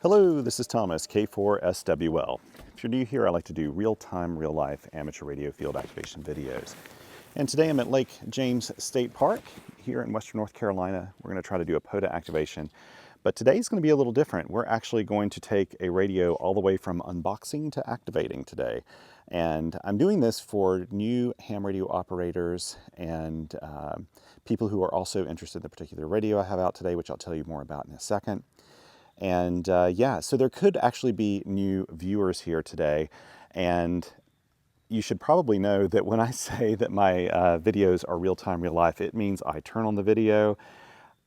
Hello, this is Thomas, K4SWL. If you're new here, I like to do real-time, real-life amateur radio field activation videos. And today I'm at Lake James State Park here in Western North Carolina. We're going to try to do a POTA activation. But today's going to be a little different. We're actually going to take a radio all the way from unboxing to activating today. And I'm doing this for new ham radio operators and people who are also interested in the particular radio I have out today, which I'll tell you more about in a second. And yeah, so there could actually be new viewers here today. And you should probably know that when I say that my videos are real-time, real life, it means I turn on the video,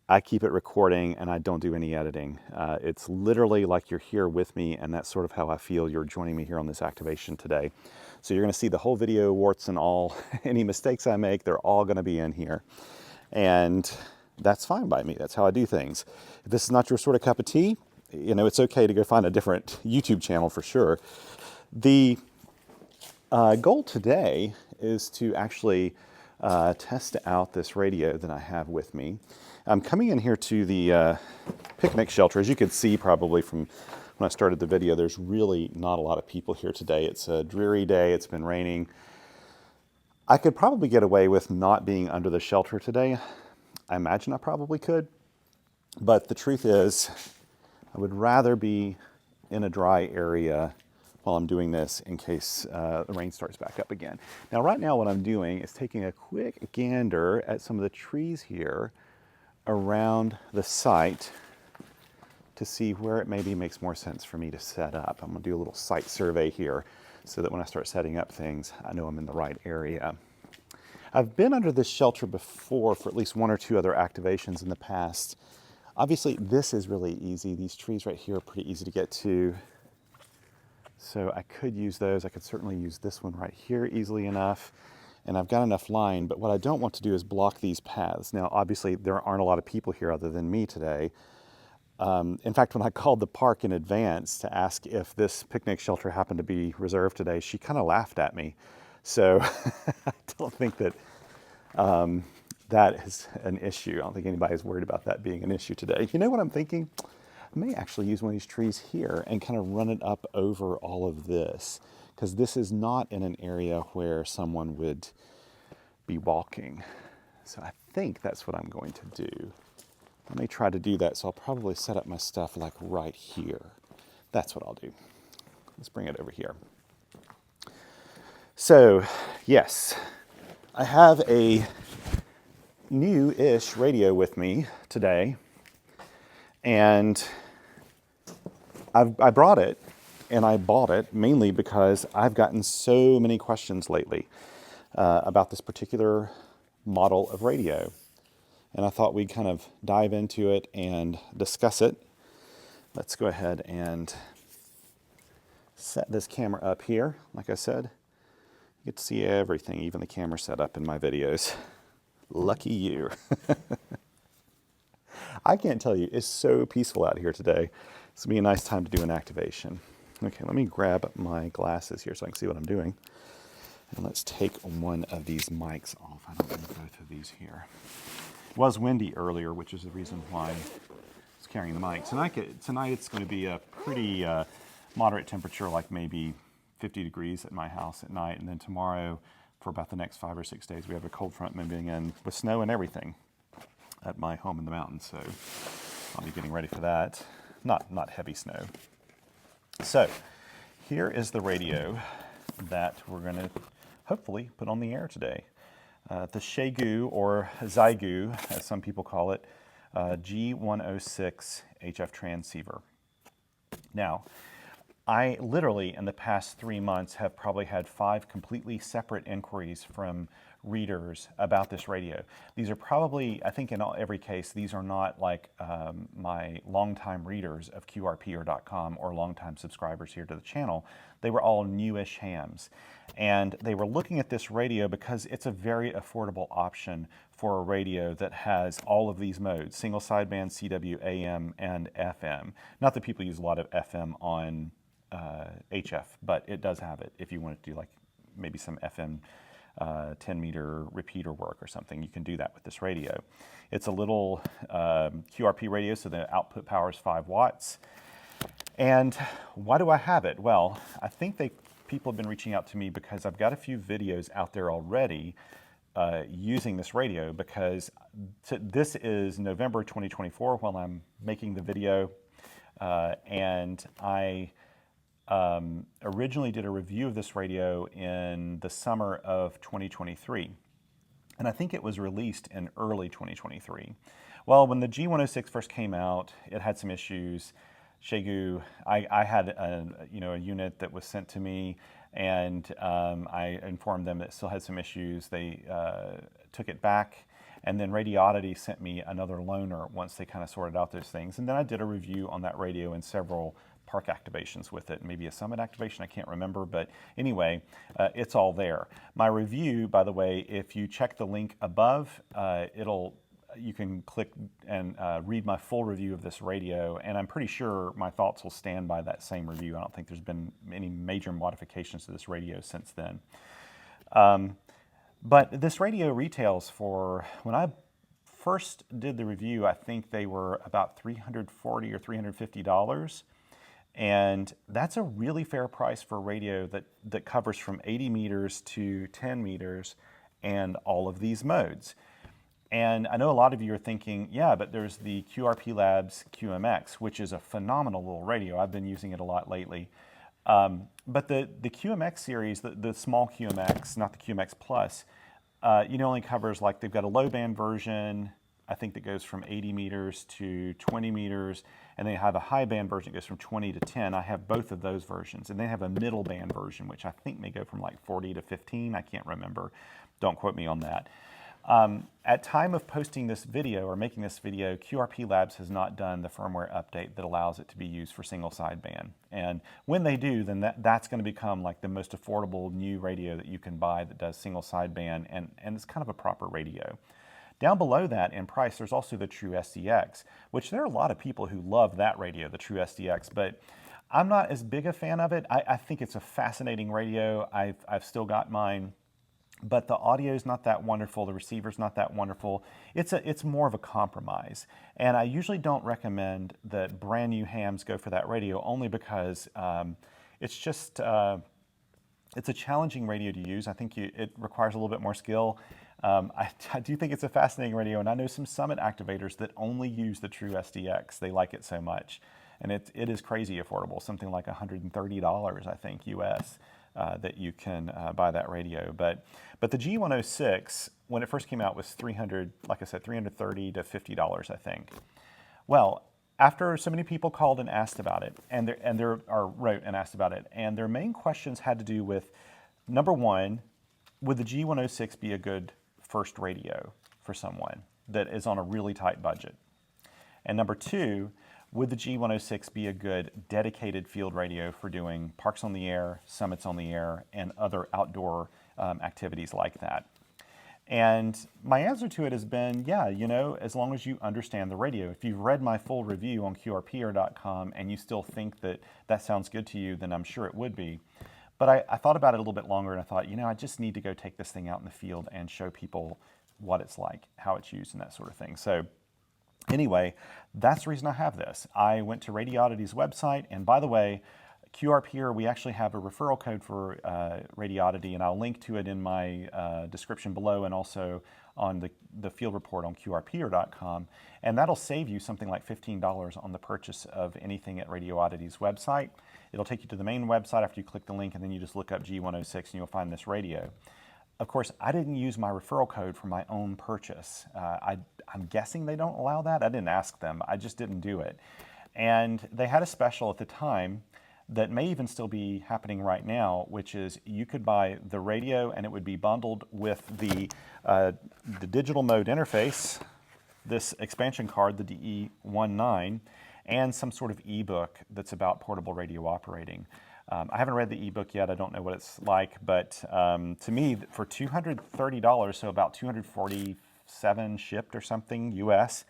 I keep it recording, and I don't do any editing. It's literally like you're here with me, and that's sort of how I feel you're joining me here on this activation today. So you're gonna see the whole video, warts and all. Any mistakes I make, they're all gonna be in here. And that's fine by me. That's how I do things. If this is not your sort of cup of tea, you know, it's okay to go find a different YouTube channel for sure. The goal today is to actually test out this radio that I have with me. I'm coming in here to the picnic shelter. As you could see probably from when I started the video, there's really not a lot of people here today. It's a dreary day. It's been raining. I could probably get away with not being under the shelter today. I imagine I probably could, but the truth is I would rather be in a dry area while I'm doing this in case the rain starts back up again. Now right now what I'm doing is taking a quick gander at some of the trees here around the site to see where it maybe makes more sense for me to set up. I'm gonna do a little site survey here so that when I start setting up things, I know I'm in the right area. I've been under this shelter before for at least one or two other activations in the past. Obviously, this is really easy. These trees right here are pretty easy to get to. So I could use those. I could certainly use this one right here easily enough. And I've got enough line, but what I don't want to do is block these paths. Now, obviously, there aren't a lot of people here other than me today. In fact, when I called the park in advance to ask if this picnic shelter happened to be reserved today, she kind of laughed at me. So I don't think that that is an issue. I don't think anybody's worried about that being an issue today. You know what I'm thinking? I may actually use one of these trees here and kind of run it up over all of this, because this is not in an area where someone would be walking. So I think that's what I'm going to do. Let me try to do that. So I'll probably set up my stuff like right here. That's what I'll do. Let's bring it over here. So yes, I have a new-ish radio with me today, and I brought it, and I bought it mainly because I've gotten so many questions lately about this particular model of radio, and I thought we'd kind of dive into it and discuss it. Let's go ahead and set this camera up here. Like I said, you get to see everything, even the camera setup in my videos. Lucky you. I can't tell you, it's so peaceful out here today. This will be a nice time to do an activation. Okay, let me grab my glasses here so I can see what I'm doing. And let's take one of these mics off. I don't want to go through these here. It was windy earlier, which is the reason why I was carrying the mic. Tonight it's going to be a pretty moderate temperature, like maybe 50 degrees at my house at night. And then tomorrow, for about the next 5 or 6 days, we have a cold front moving in with snow and everything at my home in the mountains. So I'll be getting ready for that. Not heavy snow. So here is the radio that we're going to hopefully put on the air today. The Xiegu, or Xiegu, as some people call it, G106 HF transceiver. Now, I literally, in the past 3 months, have probably had 5 completely separate inquiries from readers about this radio. These are probably, I think in every case, these are not like my longtime readers of QRP or .com or longtime subscribers here to the channel. They were all newish hams. And they were looking at this radio because it's a very affordable option for a radio that has all of these modes: single sideband, CW, AM, and FM. Not that people use a lot of FM on HF, but it does have it if you want to do like maybe some FM 10-meter repeater work or something. You can do that with this radio. It's a little QRP radio, so the output power is 5 watts. And why do I have it? Well, I think people have been reaching out to me because I've got a few videos out there already using this radio, because this is November 2024 while I'm making the video, and I originally did a review of this radio in the summer of 2023, and I think it was released in early 2023. Well, when the G106 first came out, it had some issues. Xiegu, I had a unit that was sent to me, and I informed them that it still had some issues. They took it back, and then Radioddity sent me another loaner once they kind of sorted out those things. And then I did a review on that radio and several park activations with it, maybe a summit activation, I can't remember, but anyway, it's all there. My review, by the way, if you check the link above, you can click and read my full review of this radio, and I'm pretty sure my thoughts will stand by that same review. I don't think there's been any major modifications to this radio since then. But this radio retails for, when I first did the review, I think they were about $340 or $350. And that's a really fair price for a radio that covers from 80 meters to 10 meters and all of these modes. And I know a lot of you are thinking, yeah, but there's the QRP Labs QMX, which is a phenomenal little radio. I've been using it a lot lately. But the QMX series, the small QMX, not the QMX Plus, only covers, like, they've got a low band version, I think, that goes from 80 meters to 20 meters, and they have a high band version that goes from 20 to 10. I have both of those versions, and they have a middle band version, which I think may go from like 40 to 15. I can't remember. Don't quote me on that. At time of posting this video or making this video, QRP Labs has not done the firmware update that allows it to be used for single sideband. And when they do, then that's going to become like the most affordable new radio that you can buy that does single sideband, and it's kind of a proper radio. Down below that in price, there's also the True SDX, which there are a lot of people who love that radio, the True SDX, but I'm not as big a fan of it. I think it's a fascinating radio. I've still got mine, but the audio is not that wonderful. The receiver's not that wonderful. It's more of a compromise. And I usually don't recommend that brand new hams go for that radio, only because it's just, it's a challenging radio to use. I think it requires a little bit more skill. I do think it's a fascinating radio, and I know some summit activators that only use the True SDX. They like it so much. And it is crazy affordable, something like $130, I think, US, that you can buy that radio. But the G106, when it first came out, was $300, like I said, $330 to $50, I think. Well, after so many people called and asked about it, wrote and asked about it, and their main questions had to do with, number one, would the G106 be a good first radio for someone that is on a really tight budget? And number two, would the G106 be a good dedicated field radio for doing parks on the air, summits on the air, and other outdoor activities like that? And my answer to it has been, yeah, as long as you understand the radio. If you've read my full review on QRPer.com and you still think that sounds good to you, then I'm sure it would be. But I thought about it a little bit longer, and I thought, I just need to go take this thing out in the field and show people what it's like, how it's used, and that sort of thing. So anyway, that's the reason I have this. I went to Radioddity's website, and by the way, QRP, we actually have a referral code for Radioddity, and I'll link to it in my description below, and also on the field report on QRPer.com, and that'll save you something like $15 on the purchase of anything at Radioddity's website. It'll take you to the main website after you click the link, and then you just look up G106 and you'll find this radio. Of course, I didn't use my referral code for my own purchase. I'm guessing they don't allow that. I didn't ask them. I just didn't do it. And they had a special at the time that may even still be happening right now, which is you could buy the radio and it would be bundled with the digital mode interface, this expansion card, the DE19, and some sort of ebook that's about portable radio operating. I haven't read the ebook yet. I don't know what it's like, but to me, for $230, so about $247 shipped or something US,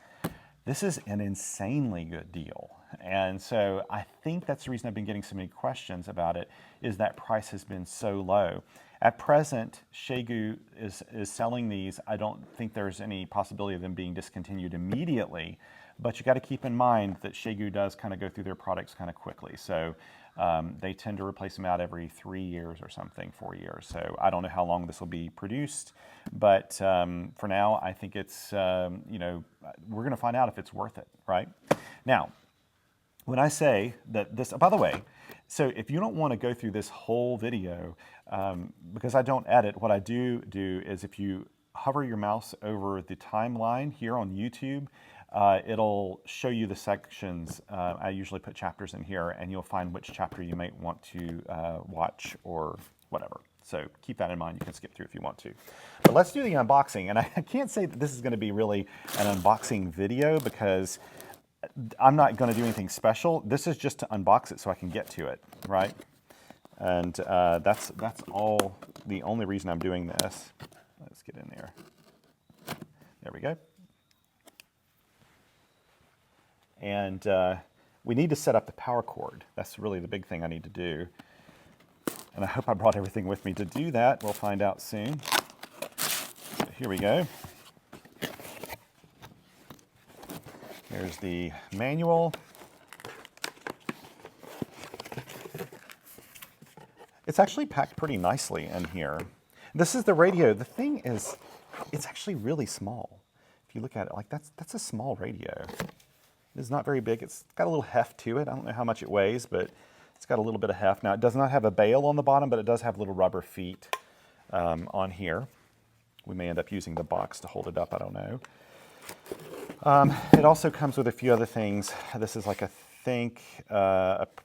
this is an insanely good deal. And so I think that's the reason I've been getting so many questions about it, is that price has been so low. At present, Xiegu is selling these. I don't think there's any possibility of them being discontinued immediately, but you got to keep in mind that Xiegu does kind of go through their products kind of quickly. So they tend to replace them out every 3 years or something, 4 years. So I don't know how long this will be produced, but for now, I think it's, you know, we're going to find out if it's worth it, right? Now, when I say that this, by the way, so if you don't want to go through this whole video, because I don't edit, what I do is if you hover your mouse over the timeline here on YouTube, it'll show you the sections. I usually put chapters in here, and you'll find which chapter you might want to watch or whatever. So keep that in mind. You can skip through if you want to. But let's do the unboxing. And I can't say that this is going to be really an unboxing video because I'm not going to do anything special. This is just to unbox it so I can get to it, right? And that's all. The only reason I'm doing this. Let's get in there. There we go. And we need to set up the power cord. That's really the big thing I need to do. And I hope I brought everything with me to do that. We'll find out soon. So here we go. Here's the manual. It's actually packed pretty nicely in here. This is the radio. The thing is, it's actually really small. If you look at it, like that's a small radio. It's not very big. It's got a little heft to it. I don't know how much it weighs, but it's got a little bit of heft. Now, it does not have a bail on the bottom, but it does have little rubber feet on here. We may end up using the box to hold it up. I don't know. It also comes with a few other things. This is like, I think,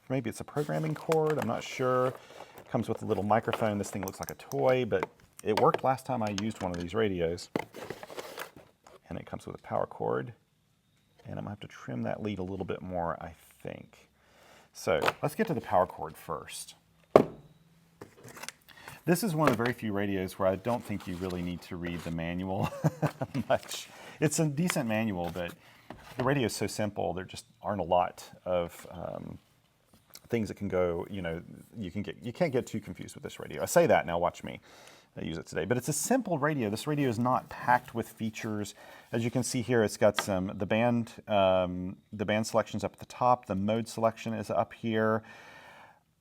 maybe it's a programming cord. I'm not sure. It comes with a little microphone. This thing looks like a toy, but it worked last time I used one of these radios. And it comes with a power cord. And I'm going to have to trim that lead a little bit more, I think. So let's get to the power cord first. This is one of the very few radios where I don't think you really need to read the manual much. It's a decent manual, but the radio is so simple, there just aren't a lot of things that can go, you know, you can't get too confused with this radio. I say that, now watch me. I use it today, but it's a simple radio. This radio is not packed with features. As you can see here, it's got some the band selections up at the top. The mode selection is up here.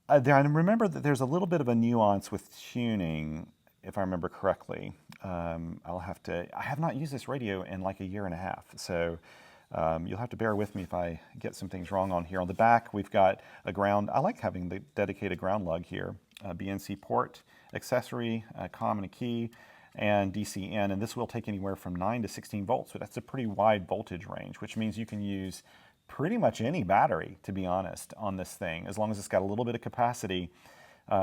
I remember that there's a little bit of a nuance with tuning, if I remember correctly. I have not used this radio in like a year and a half, so you'll have to bear with me if I get some things wrong on here. On the back, we've got a ground. I like having the dedicated ground lug here. BNC port, accessory, COM and a key, and DC in, and this will take anywhere from 9 to 16 volts, so that's a pretty wide voltage range, which means you can use pretty much any battery, to be honest, on this thing. As long as it's got a little bit of capacity,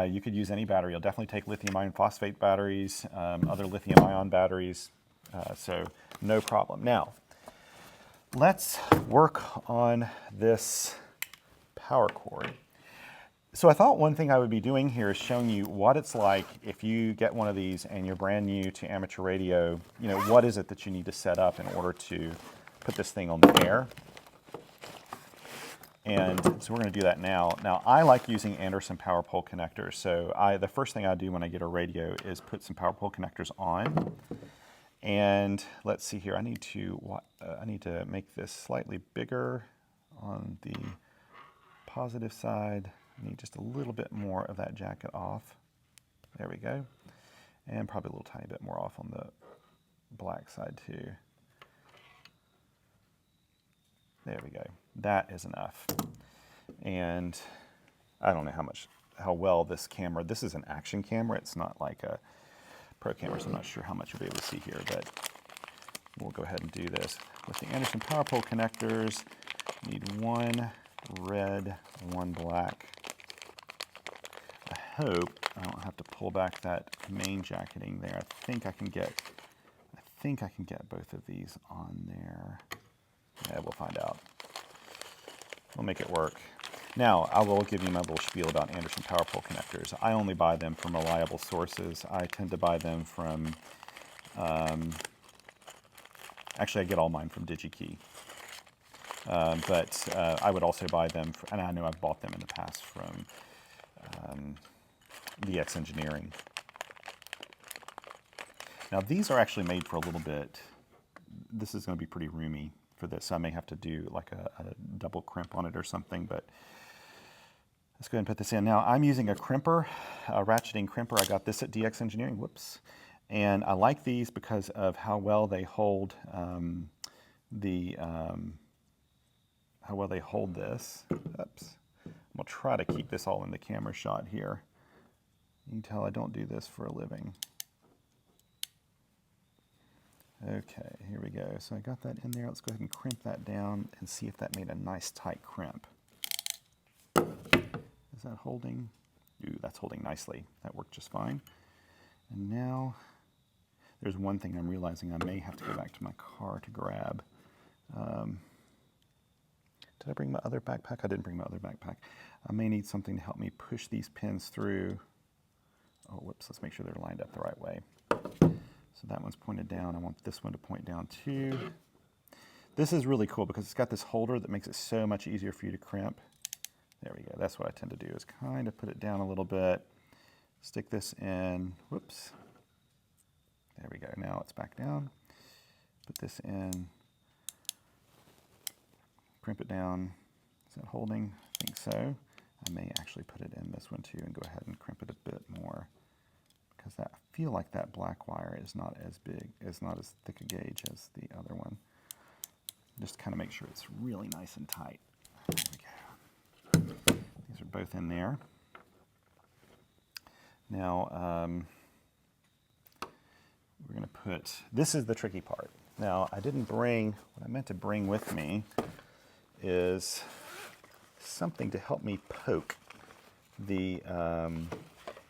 you could use any battery. You'll definitely take lithium iron phosphate batteries, other lithium ion batteries, so no problem. Now, let's work on this power cord. So I thought one thing I would be doing here is showing you what it's like if you get one of these and you're brand new to amateur radio. You know, what is it that you need to set up in order to put this thing on the air? And so we're going to do that now. Now, I like using Anderson power pole connectors. So the first thing I do when I get a radio is put some power pole connectors on. And let's see here. I need to make this slightly bigger on the positive side. I need just a little bit more of that jacket off. There we go. And probably a little tiny bit more off on the black side too. There we go. That is enough. And I don't know how well this camera, this is an action camera. It's not like a pro camera, so I'm not sure how much you'll be able to see here, but we'll go ahead and do this. With the Anderson power pole connectors, you need one red, one black. I hope I don't have to pull back that main jacketing there. I think I can get both of these on there. Yeah, we'll find out. We'll make it work. Now, I will give you my little spiel about Anderson power pole connectors. I only buy them from reliable sources. I tend to buy them from, actually I get all mine from DigiKey. But I would also buy them, and I know I've bought them in the past from VX Engineering. Now these are actually made for a little bit, this is going to be pretty roomy. for this. So I may have to do like a double crimp on it or something, but let's go ahead and put this in. Now I'm using a crimper, a ratcheting crimper. I this at DX Engineering, whoops. And I like these because of how well they hold how well they hold this. Oops. I'm gonna try to keep this all in the camera shot here. You can tell I don't do this for a living. Okay, here we go. So I got that in there. Let's go ahead and crimp that down and see if that made a nice tight crimp. Is that holding? Ooh, that's holding nicely. That worked just fine. And now there's one thing I'm realizing I may have to go back to my car to grab. Did I bring my other backpack? I didn't bring my other backpack. I may need something to help me push these pins through. Oh, whoops, let's make sure they're lined up the right way. So that one's pointed down. I want this one to point down too. This is really cool because it's got this holder that makes it so much easier for you to crimp. There we go. That's what I tend to do, is kind of put it down a little bit, stick this in, whoops. There we go. Now it's back down. Put this in, crimp it down. Is that holding? I think so. I may actually put it in this one too and go ahead and crimp it a bit more, because I feel like that black wire is not as big, is not as thick a gauge as the other one. Just kind of make sure it's really nice and tight. There we go. These are both in there. Now, we're going to put, this is the tricky part. Now, I didn't bring, what I meant to bring with me is something to help me poke the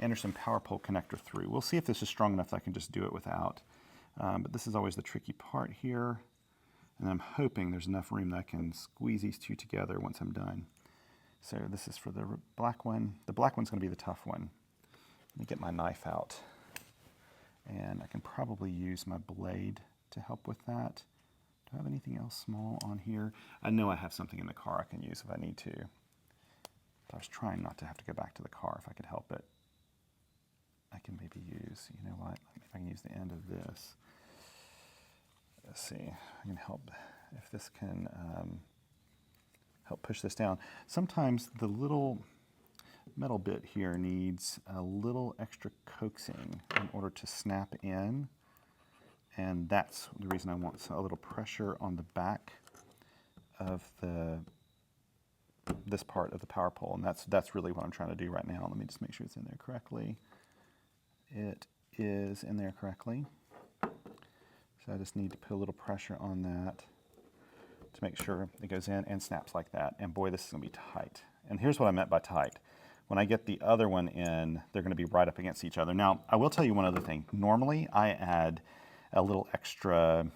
Anderson power pole connector through. We'll see if this is strong enough that I can just do it without. But this is always the tricky part here. And I'm hoping there's enough room that I can squeeze these two together once I'm done. So this is for the black one. The black one's going to be the tough one. Let me get my knife out. And I can probably use my blade to help with that. Do I have anything else small on here? I know I have something in the car I can use if I need to. But I was trying not to have to go back to the car if I could help it. I can maybe use, you know what, if I can use the end of this. Let's see, I can help, if this can help push this down. Sometimes the little metal bit here needs a little extra coaxing in order to snap in. And that's the reason I want a little pressure on the back of this part of the power pole. And that's really what I'm trying to do right now. Let me just make sure it's in there correctly. It is in there correctly. So I just need to put a little pressure on that to make sure it goes in and snaps like that. And boy, this is going to be tight. And here's what I meant by tight. When I get the other one in, they're going to be right up against each other. Now, I will tell you one other thing. Normally, I add a little extra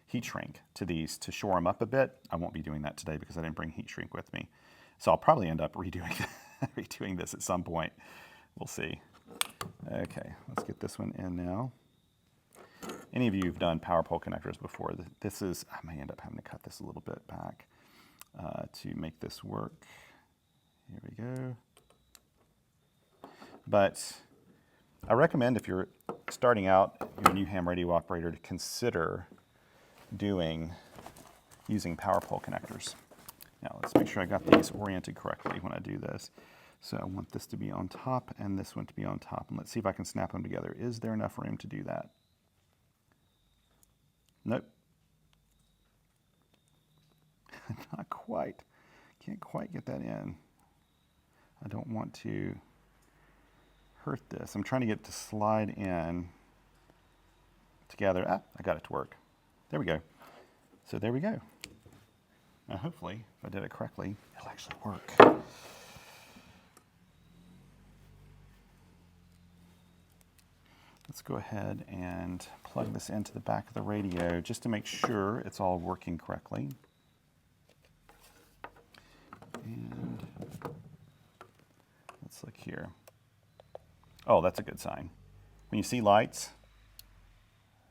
heat shrink to these to shore them up a bit. I won't be doing that today because I didn't bring heat shrink with me. So I'll probably end up redoing this at some point. We'll see. Okay, let's get this one in now. Any of you who've done power pole connectors before, this is, I may end up having to cut this a little bit back to make this work. Here we go. But I recommend, if you're starting out, you're a new ham radio operator, to consider using power pole connectors. Now let's make sure I got these oriented correctly when I do this. So I want this to be on top and this one to be on top. And let's see if I can snap them together. Is there enough room to do that? Nope. Not quite. Can't quite get that in. I don't want to hurt this. I'm trying to get it to slide in together. Ah, I got it to work. There we go. So there we go. Now hopefully, if I did it correctly, it'll actually work. Let's go ahead and plug this into the back of the radio just to make sure it's all working correctly. And let's look here. Oh, that's a good sign. When you see lights,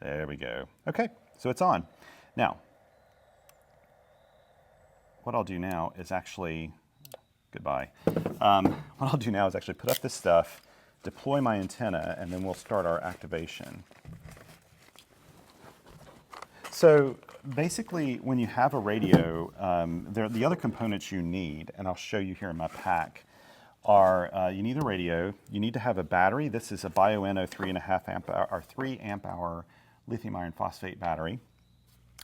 there we go. Okay, so it's on. Now, what I'll do now is actually, goodbye. What I'll do now is actually put up this stuff, deploy my antenna, and then we'll start our activation. So basically, when you have a radio, the other components you need, and I'll show you here in my pack, are you need a radio, you need to have a battery. This is a BioEnno 3.5 amp hour, or 3 amp hour lithium iron phosphate battery.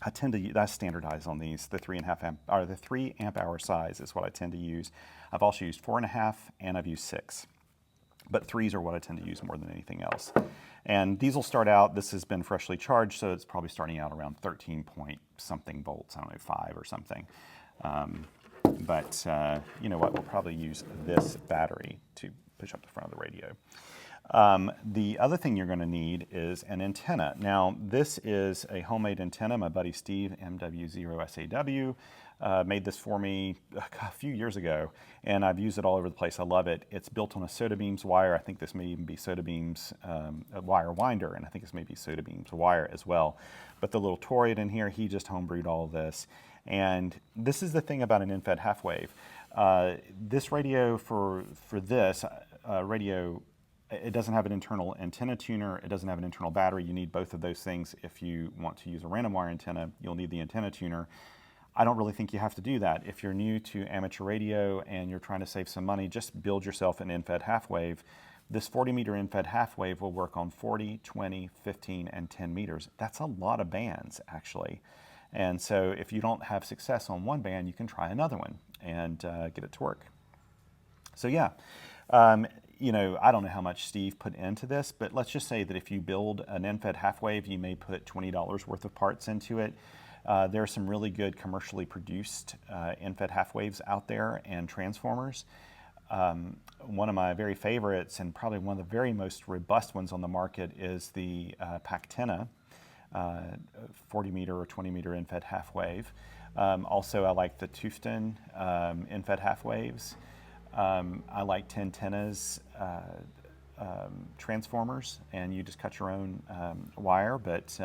I tend to use, that's standardized on these, the 3.5 amp, or the 3 amp hour size is what I tend to use. I've also used 4.5 and I've used 6. But 3s are what I tend to use more than anything else. And these will start out, this has been freshly charged, so it's probably starting out around 13 point something volts, I don't know, 5 or something. But you know what, we'll probably use this battery to push up the front of the radio. The other thing you're going to need is an antenna. Now, this is a homemade antenna. My buddy Steve, MW0SAW, made this for me a few years ago, and I've used it all over the place. I love it. It's built on a SodaBeams wire. I think this may even be SodaBeams wire winder, and I think this may be SodaBeams wire as well. But the little toroid in here, he just homebrewed all of this. And this is the thing about an end-fed half wave. This radio for this radio, it doesn't have an internal antenna tuner, it doesn't have an internal battery. You need both of those things. If you want to use a random wire antenna, you'll need the antenna tuner. I don't really think you have to do that. If you're new to amateur radio and you're trying to save some money, just build yourself an end-fed half wave. This 40 meter end-fed half wave will work on 40, 20, 15, and 10 meters. That's a lot of bands, actually. And so if you don't have success on one band, you can try another one and get it to work. So yeah, you know, I don't know how much Steve put into this, but let's just say that if you build an end-fed half wave, you may put $20 worth of parts into it. There are some really good commercially produced end-fed half waves out there and transformers. One of my very favorites and probably one of the very most robust ones on the market is the Pactena 40 meter or 20 meter end-fed half wave. Also, I like the Tufton end-fed half waves. I like Tentena's transformers, and you just cut your own wire, but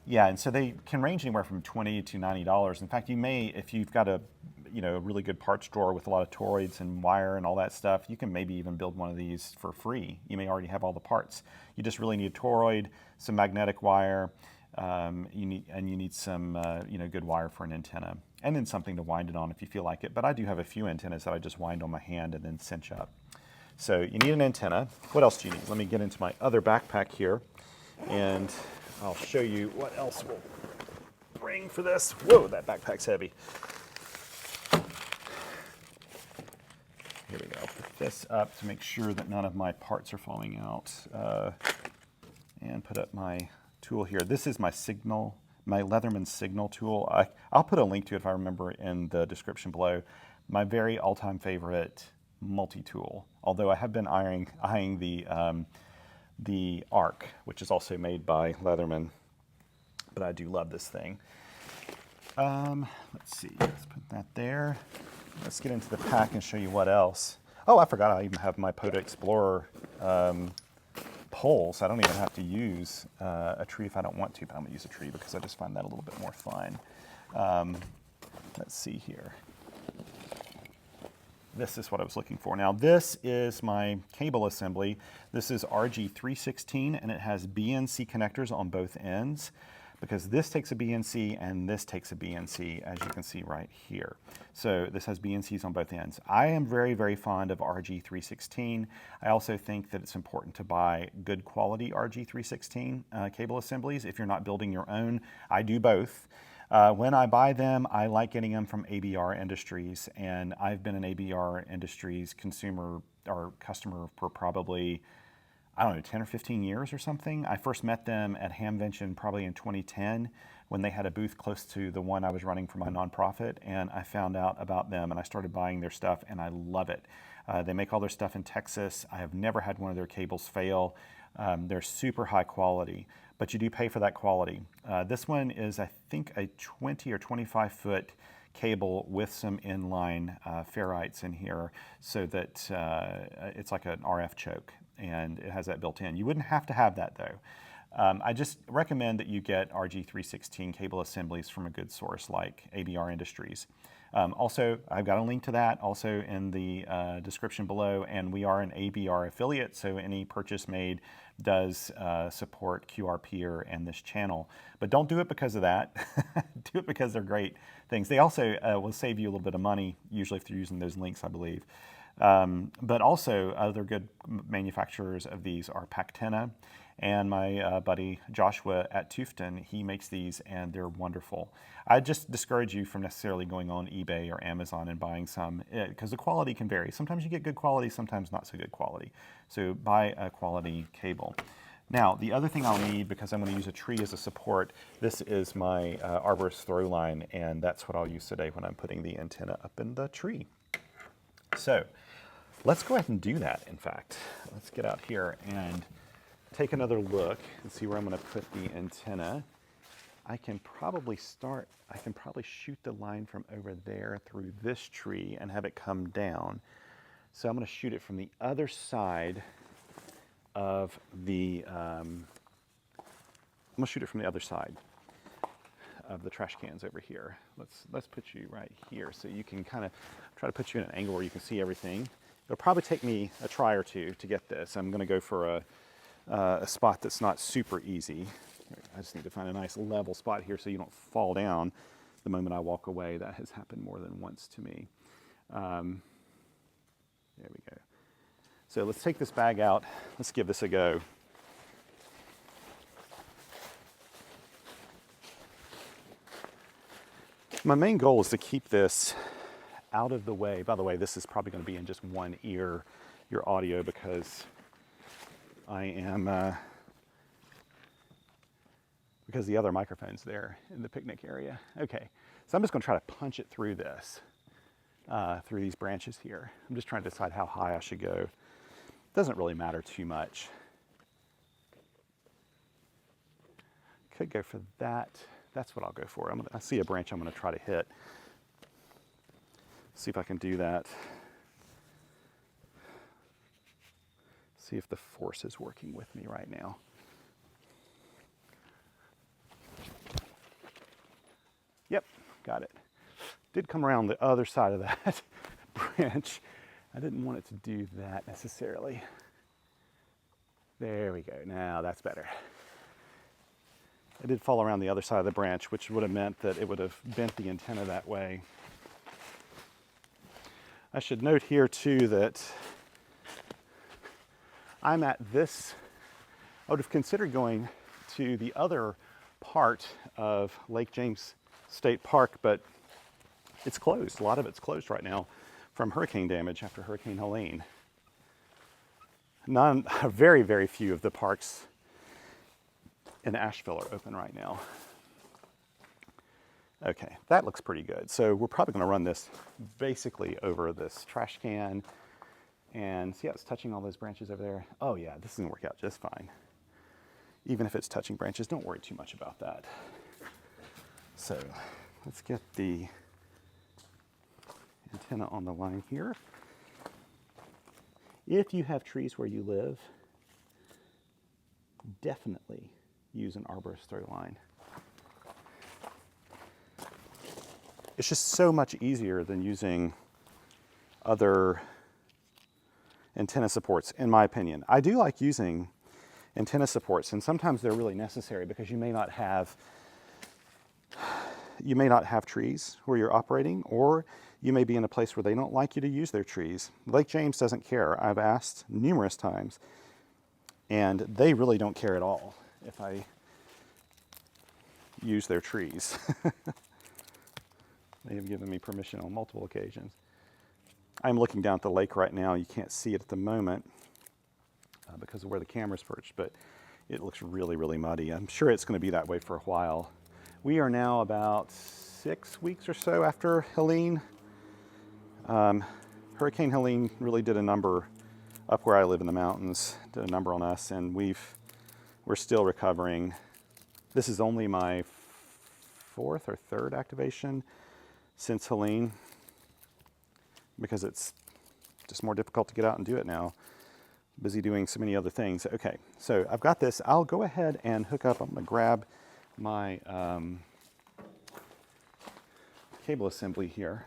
yeah, and so they can range anywhere from $20 to $90. In fact, you may, if you've got a really good parts drawer with a lot of toroids and wire and all that stuff, you can maybe even build one of these for free. You may already have all the parts. You just really need a toroid, some magnetic wire, you need some good wire for an antenna, and then something to wind it on if you feel like it. But I do have a few antennas that I just wind on my hand and then cinch up. So you need an antenna. What else do you need? Let me get into my other backpack here, and I'll show you what else we'll bring for this. Whoa, that backpack's heavy. Here we go. Put this up to make sure that none of my parts are falling out. And put up my tool here. This is my Leatherman signal tool. I'll put a link to it if I remember in the description below. My very all-time favorite multi-tool. Although I have been eyeing the Arc, which is also made by Leatherman, but I do love this thing. Let's see, let's put that there. Let's get into the pack and show you what else. Oh, I forgot I even have my POTA Explorer pole, so I don't even have to use a tree if I don't want to, but I'm gonna use a tree because I just find that a little bit more fun. Let's see here. This is what I was looking for. Now this is my cable assembly. This is RG316 and it has BNC connectors on both ends, because this takes a BNC and this takes a BNC, as you can see right here. So this has BNCs on both ends. I am very, very fond of RG316. I also think that it's important to buy good quality RG316 cable assemblies if you're not building your own. I do both. When I buy them, I like getting them from ABR Industries, and I've been an ABR Industries consumer or customer for probably, I don't know, 10 or 15 years or something. I first met them at Hamvention probably in 2010 when they had a booth close to the one I was running for my nonprofit, and I found out about them and I started buying their stuff, and I love it. They make all their stuff in Texas. I have never had one of their cables fail. They're super high quality, but you do pay for that quality. This one is, I think, a 20 or 25 foot cable with some inline ferrites in here, so that it's like an RF choke, and it has that built in. You wouldn't have to have that though. I just recommend that you get RG316 cable assemblies from a good source like ABR Industries. Also, I've got a link to that also in the description below, and we are an ABR affiliate, so any purchase made does support QRP and this channel. But don't do it because of that. Do it because they're great things. They also will save you a little bit of money, usually if you're using those links, I believe. But also, other good manufacturers of these are Pactena, and my buddy Joshua at Tufton, he makes these and they're wonderful. I just discourage you from necessarily going on eBay or Amazon and buying some, because the quality can vary. Sometimes you get good quality, sometimes not so good quality. So buy a quality cable. Now, the other thing I'll need, because I'm going to use a tree as a support, this is my Arborist throw line, and that's what I'll use today when I'm putting the antenna up in the tree. So let's go ahead and do that, in fact. Let's get out here and take another look and see where I'm going to put the antenna. I can probably shoot the line from over there through this tree and have it come down. So I'm going to shoot it from the other side of the, trash cans over here. Let's put you right here so you can kind of try to put you in an angle where you can see everything. It'll probably take me a try or two to get this. I'm going to go for a spot that's not super easy. I just need to find a nice level spot here so you don't fall down the moment I walk away. That has happened more than once to me. There we go. So let's take this bag out. Let's give this a go. My main goal is to keep this out of the way. By the way, this is probably going to be in just one ear, your audio, because I am, because the other microphone's there in the picnic area. Okay, so I'm just going to try to punch it through this, through these branches here. I'm just trying to decide how high I should go. Doesn't really matter too much. Could go for that. That's what I'll go for. I see a branch I'm going to try to hit. See if I can do that. See if the force is working with me right now. Yep, got it. Did come around the other side of that branch. I didn't want it to do that necessarily. There we go. Now that's better. I did fall around the other side of the branch, which would have meant that it would have bent the antenna that way. I should note here too that I'm at this, I would have considered going to the other part of Lake James State Park, but it's closed. A lot of it's closed right now from hurricane damage after Hurricane Helene. Very, very few of the parks in Asheville are open right now. Okay, that looks pretty good. So we're probably going to run this basically over this trash can. And see how it's touching all those branches over there? Oh yeah, this is going to work out just fine. Even if it's touching branches, don't worry too much about that. So let's get the antenna on the line here. If you have trees where you live, definitely use an arborist throw line. It's just so much easier than using other antenna supports, in my opinion. I do like using antenna supports, and sometimes they're really necessary because you may not have trees where you're operating, or you may be in a place where they don't like you to use their trees. Lake James doesn't care. I've asked numerous times, and they really don't care at all if I use their trees. They have given me permission on multiple occasions. I'm looking down at the lake right now. You can't see it at the moment because of where the camera's perched, but it looks really, really muddy. I'm sure it's going to be that way for a while. We are now about 6 weeks or so after Helene. Hurricane Helene really did a number up where I live in the mountains, did a number on us, and we're still recovering. This is only my 4th or 3rd activation since Helene, because it's just more difficult to get out and do it now. busy doing so many other things. Okay, so I've got this. I'll go ahead and hook up. I'm going to grab my cable assembly here.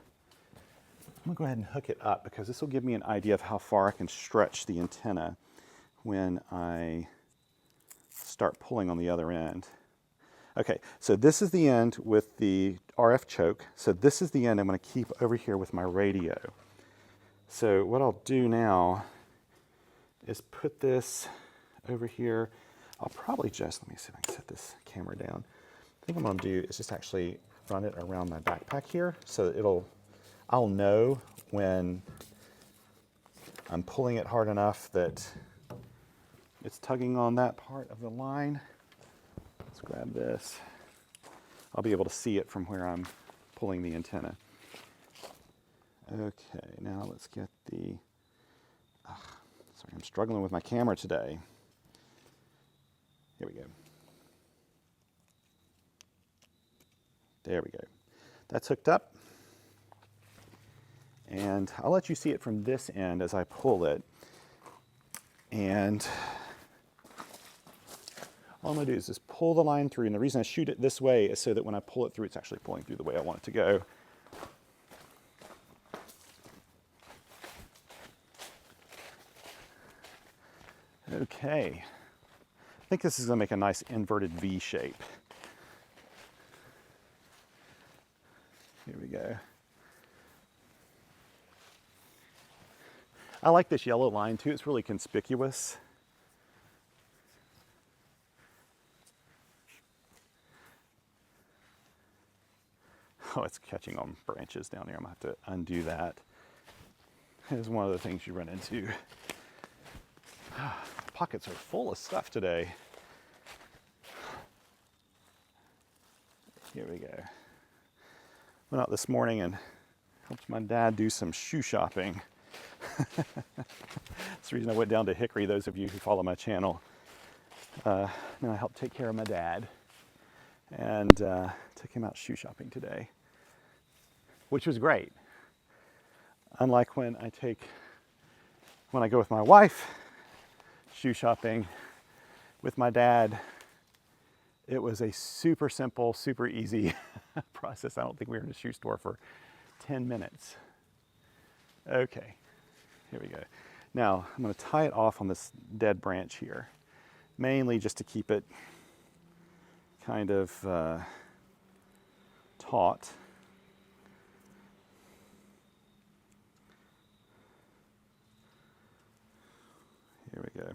I'm going to go ahead and hook it up because this will give me an idea of how far I can stretch the antenna when I start pulling on the other end. Okay, so this is the end with the RF choke. So this is the end I'm going to keep over here with my radio. So what I'll do now is put this over here. I'll probably just, let me see if I can set this camera down. I think what I'm going to do is just actually run it around my backpack here so I'll know when I'm pulling it hard enough that it's tugging on that part of the line. Let's grab this. I'll be able to see it from where I'm pulling the antenna. Okay, now let's get the, sorry, I'm struggling with my camera today. Here we go. There we go. That's hooked up. And I'll let you see it from this end as I pull it. And all I'm going to do is just pull the line through. And the reason I shoot it this way is so that when I pull it through, it's actually pulling through the way I want it to go. Okay. I think this is going to make a nice inverted V shape. Here we go. I like this yellow line too. It's really conspicuous. Oh, it's catching on branches down here. I'm going to have to undo that. It's one of the things you run into. Pockets are full of stuff today. Here we go. Went out this morning and helped my dad do some shoe shopping. That's the reason I went down to Hickory, those of you who follow my channel. And I helped take care of my dad and took him out shoe shopping today, which was great. Unlike when I go with my wife shoe shopping with my dad, it was a super simple, super easy process. I don't think we were in a shoe store for 10 minutes. Okay, here we go. Now, I'm going to tie it off on this dead branch here, mainly just to keep it kind of taut. Here we go.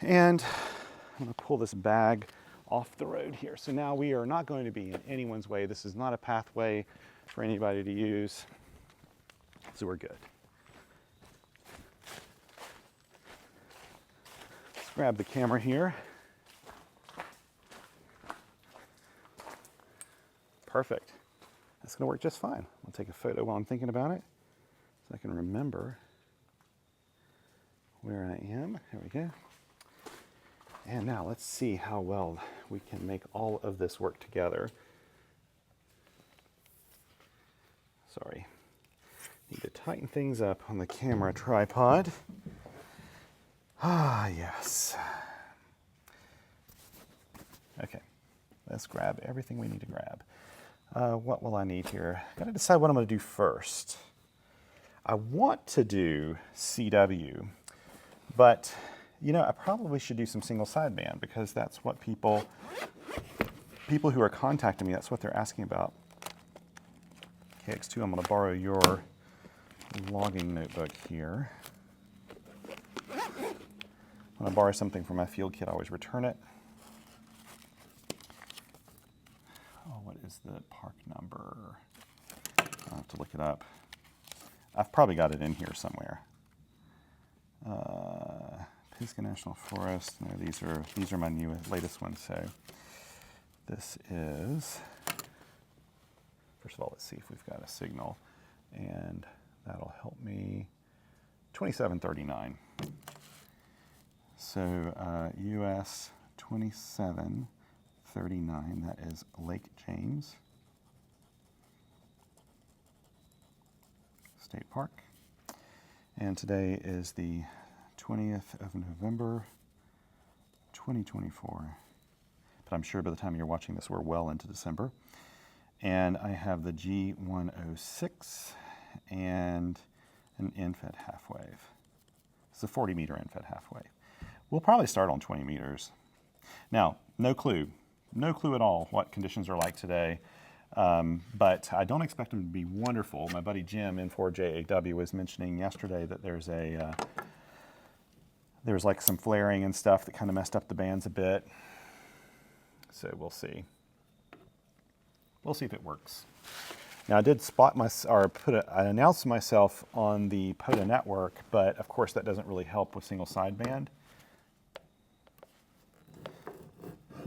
And I'm going to pull this bag off the road here. So now we are not going to be in anyone's way. This is not a pathway for anybody to use. So we're good. Let's grab the camera here. Perfect. That's going to work just fine. I'll take a photo while I'm thinking about it so I can remember where I am. There we go. And now let's see how well we can make all of this work together. Sorry. Need to tighten things up on the camera tripod. Ah, yes. Okay. Let's grab everything we need to grab. What will I need here? I've got to decide what I'm going to do first. I want to do CW, but you know, I probably should do some single sideband because that's what people who are contacting me, that's what they're asking about. KX2, I'm going to borrow your logging notebook here. When I borrow something from my field kit, I always return it. Oh, what is the park number? I'll have to look it up. I've probably got it in here somewhere. Pisgah National Forest. No, these are my latest ones. So this is, first of all, let's see if we've got a signal, and that'll help me. 2739. So US 2739. That is Lake James State Park. And today is the 20th of November, 2024. But I'm sure by the time you're watching this, we're well into December. And I have the G106 and an end-fed half wave. It's a 40 meter end-fed half wave. We'll probably start on 20 meters. Now, no clue at all what conditions are like today, but I don't expect them to be wonderful. My buddy Jim, N4JAW, was mentioning yesterday that there's like some flaring and stuff that kind of messed up the bands a bit. So we'll see. We'll see if it works. Now I did I announced myself on the POTA network, but of course that doesn't really help with single sideband.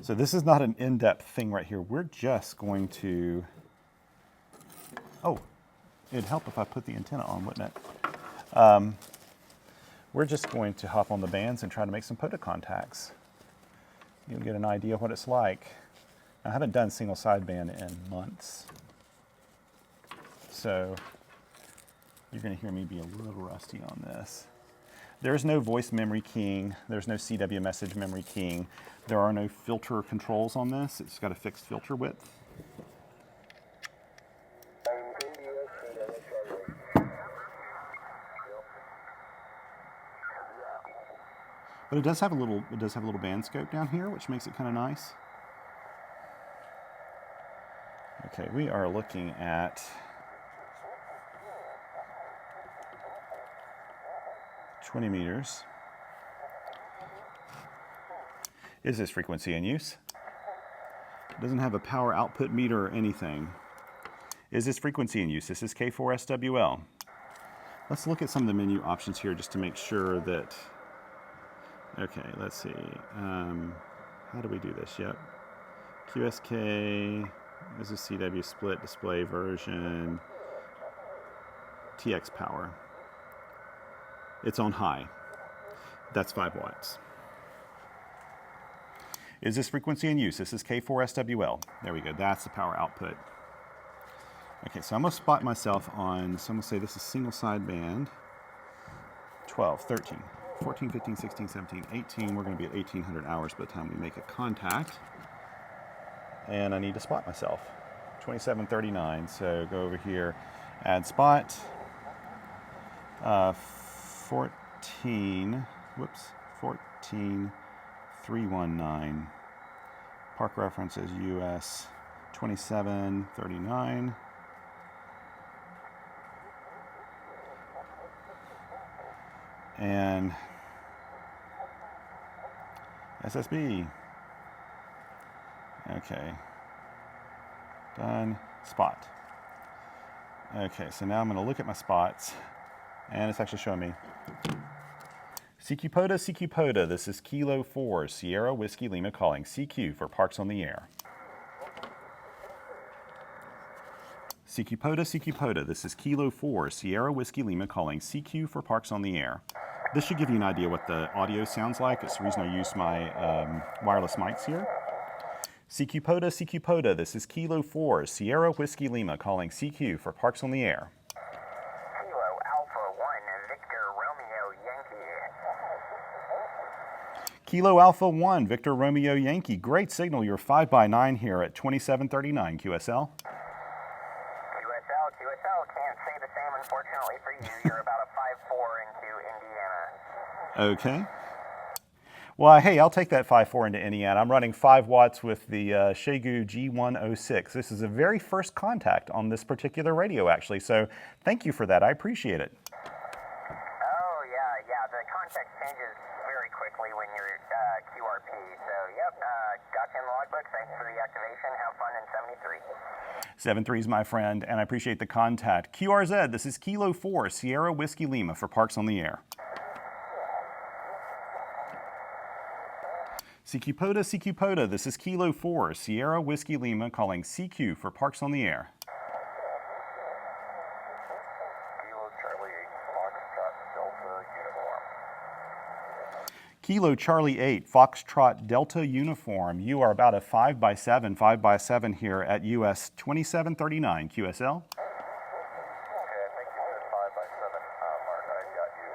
So this is not an in-depth thing right here. We're just going to, oh, it'd help if I put the antenna on, wouldn't it? We're just going to hop on the bands and try to make some POTA contacts. You'll get an idea of what it's like. I haven't done single sideband in months, so you're going to hear me be a little rusty on this. There's no voice memory keying. There's no CW message memory keying. There are no filter controls on this. It's got a fixed filter width. But it does have a little band scope down here, which makes it kind of nice. Okay, we are looking at 20 meters. Is this frequency in use? It doesn't have a power output meter or anything. Is this frequency in use? This is K4SWL. Let's look at some of the menu options here just to make sure that, okay, let's see. How do we do this? Yep. QSK. This is CW split display version, TX power. It's on high. That's 5 watts. Is this frequency in use? This is K4SWL. There we go. That's the power output. Okay, so I'm going to spot myself on, so I'm going to say this is single sideband, 12, 13, 14, 15, 16, 17, 18. We're going to be at 1800 hours by the time we make a contact. And I need to spot myself. 2739, so go over here, add spot, 14319. Park reference is US 2739. And SSB. Okay, done, spot. Okay, so now I'm going to look at my spots, and it's actually showing me. CQ POTA, this is Kilo 4, Sierra Whiskey Lima calling CQ for Parks on the Air. CQ POTA, this is Kilo 4, Sierra Whiskey Lima calling CQ for Parks on the Air. This should give you an idea what the audio sounds like. It's the reason I use my wireless mics here. CQ POTA, this is Kilo 4, Sierra Whiskey Lima calling CQ for Parks on the Air. Kilo Alpha 1, Victor Romeo Yankee. Kilo Alpha 1, Victor Romeo Yankee. Great signal, you're 5x9 here at 2739 QSL. QSL, can't say the same unfortunately for you. You're about a 5.4 into Indiana. Okay. Well, hey, I'll take that 5.4 into Indiana. I'm running 5 watts with the Xiegu G106. This is the very first contact on this particular radio, actually, so thank you for that. I appreciate it. Oh, yeah, the context changes very quickly when you're QRP, so yep, got you in the logbook. Thanks for the activation. Have fun in 73. 73 is my friend, and I appreciate the contact. QRZ, this is Kilo 4, Sierra Whiskey Lima for Parks on the Air. CQ POTA, this is Kilo 4, Sierra Whiskey Lima calling CQ for Parks on the Air. Kilo Charlie 8, Foxtrot Delta Uniform. You are about a 5x7 here at US 2739 QSL. Okay, I think you said 5x7, Mark. I got you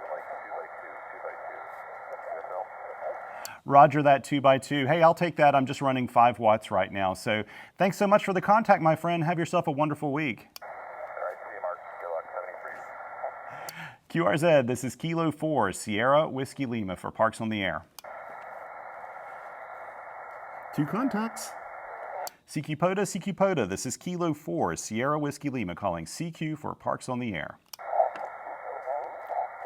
Roger that 2x2. Hey, I'll take that. I'm just running 5 watts right now. So thanks so much for the contact, my friend. Have yourself a wonderful week. All right, see you, Mark. Good luck, 73. QRZ, this is Kilo 4, Sierra Whiskey Lima for Parks on the Air. 2 contacts. CQ POTA, this is Kilo 4, Sierra Whiskey Lima calling CQ for Parks on the Air.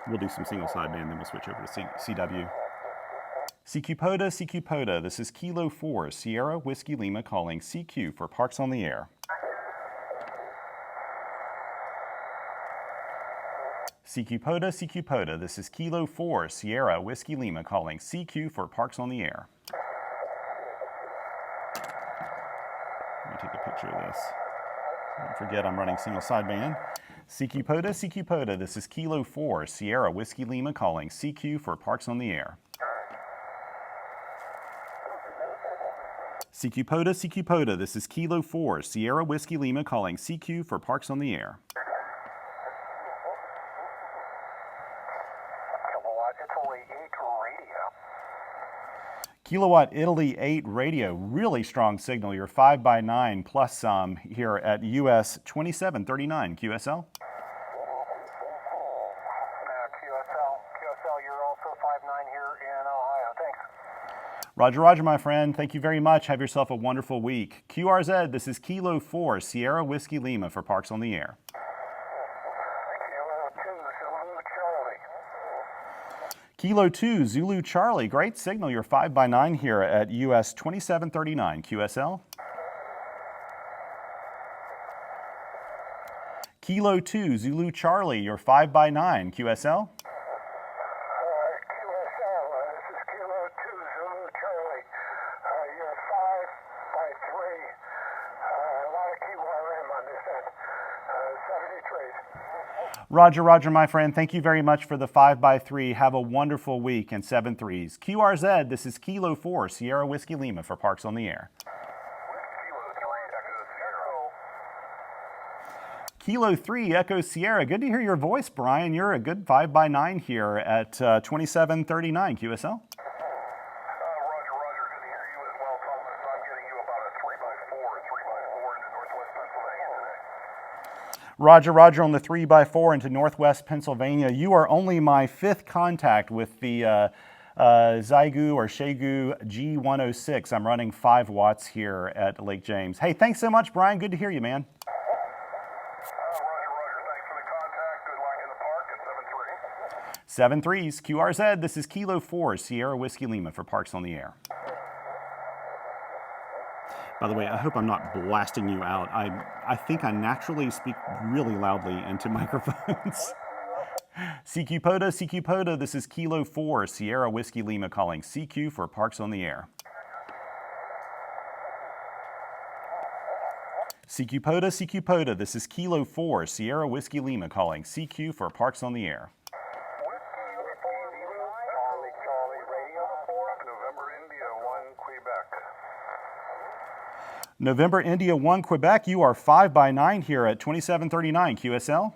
We'll do some single sideband, then we'll switch over to CW. CQ POTA, this is Kilo 4, Sierra Whiskey Lima calling CQ for Parks on the Air. CQ POTA, this is Kilo 4, Sierra Whiskey Lima calling CQ for Parks on the Air. Let me take a picture of this. Don't forget I'm running single sideband. CQ POTA, this is Kilo 4, Sierra Whiskey Lima calling CQ for Parks on the Air. CQ POTA, this is Kilo 4, Sierra Whiskey Lima calling CQ for Parks on the Air. Kilowatt Italy 8 radio, really strong signal. You're 5x9 plus some here at US 2739 QSL. QSL, you're also 5'9" here in Ohio. Thanks. Roger, my friend. Thank you very much. Have yourself a wonderful week. QRZ, this is Kilo 4, Sierra Whiskey Lima for Parks on the Air. Kilo 2, Zulu Charlie, great signal. You're 5x9 here at US 2739 QSL. Kilo 2, Zulu Charlie, you're 5x9 QSL. Roger, my friend. Thank you very much for the 5x3. Have a wonderful week and 7-3s. QRZ, this is Kilo 4, Sierra Whiskey Lima for Parks on the Air. Kilo 3, Echo Sierra. Good to hear your voice, Brian. You're a good 5x9 here at 2739 QSL. Roger. Good to hear you as well, Thomas. I'm getting you about a 3x4 into northwest Pennsylvania today. Roger on the 3x4 into northwest Pennsylvania. You are only my 5th contact with the Xiegu G106. I'm running 5 watts here at Lake James. Hey, thanks so much, Brian. Good to hear you, man. Roger. Thanks for the contact. Good luck in the park at 7-3s. QRZ, this is Kilo 4, Sierra Whiskey Lima for Parks on the Air. By the way, I hope I'm not blasting you out. I think I naturally speak really loudly into microphones. CQ POTA, this is Kilo 4, Sierra Whiskey Lima calling CQ for Parks on the Air. CQ POTA, this is Kilo 4, Sierra Whiskey Lima calling CQ for Parks on the Air. November India 1 Quebec, you are 5x9 here at 2739 QSL. QSL,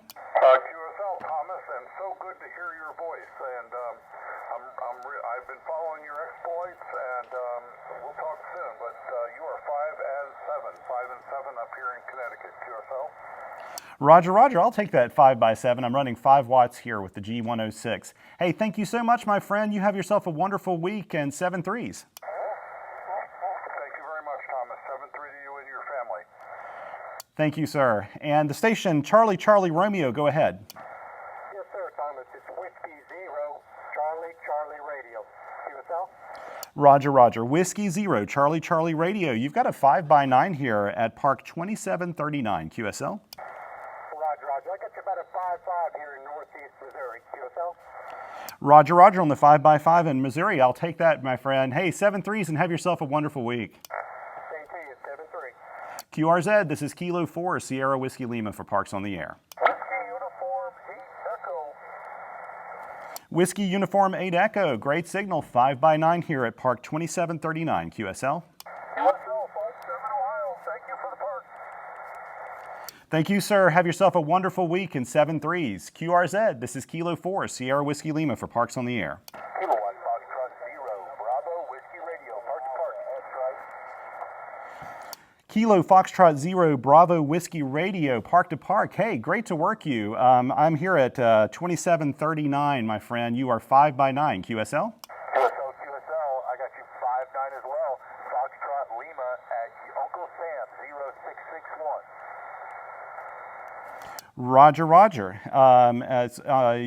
Thomas, and so good to hear your voice. And I've been following your exploits, and we'll talk soon. But you are 5 and 7 up here in Connecticut, QSL. Roger, I'll take that 5x7. I'm running 5 watts here with the G106. Hey, thank you so much, my friend. You have yourself a wonderful week and 7-3s. Thank you, sir. And the station, Charlie Romeo, go ahead. Yes, sir, Thomas. It's Whiskey 0, Charlie Radio. QSL? Roger. Whiskey 0, Charlie Radio. You've got a 5x9 here at Park 2739 QSL. Roger. I got you about a 5-5 here in northeast Missouri. QSL? Roger on the 5x5 in Missouri. I'll take that, my friend. Hey, 7-3s and have yourself a wonderful week. Same to you, 7-3. QRZ, this is Kilo 4, Sierra Whiskey Lima for Parks on the Air. Whiskey Uniform 8 Echo, great signal, 5x9 here at Park 2739 QSL. Thank you, sir. Have yourself a wonderful week and 7-3s. QRZ, this is Kilo 4, Sierra Whiskey Lima for Parks on the Air. Kilowatt Foxtrot 0, Bravo Kilo Foxtrot Zero Bravo Whiskey Radio, Park to Park. Hey, great to work you. I'm here at 2739, my friend. You are 5 by 9 QSL. QSL, I got you 5-9 as well. Foxtrot Lima at Uncle Sam 0661. Roger, Roger. As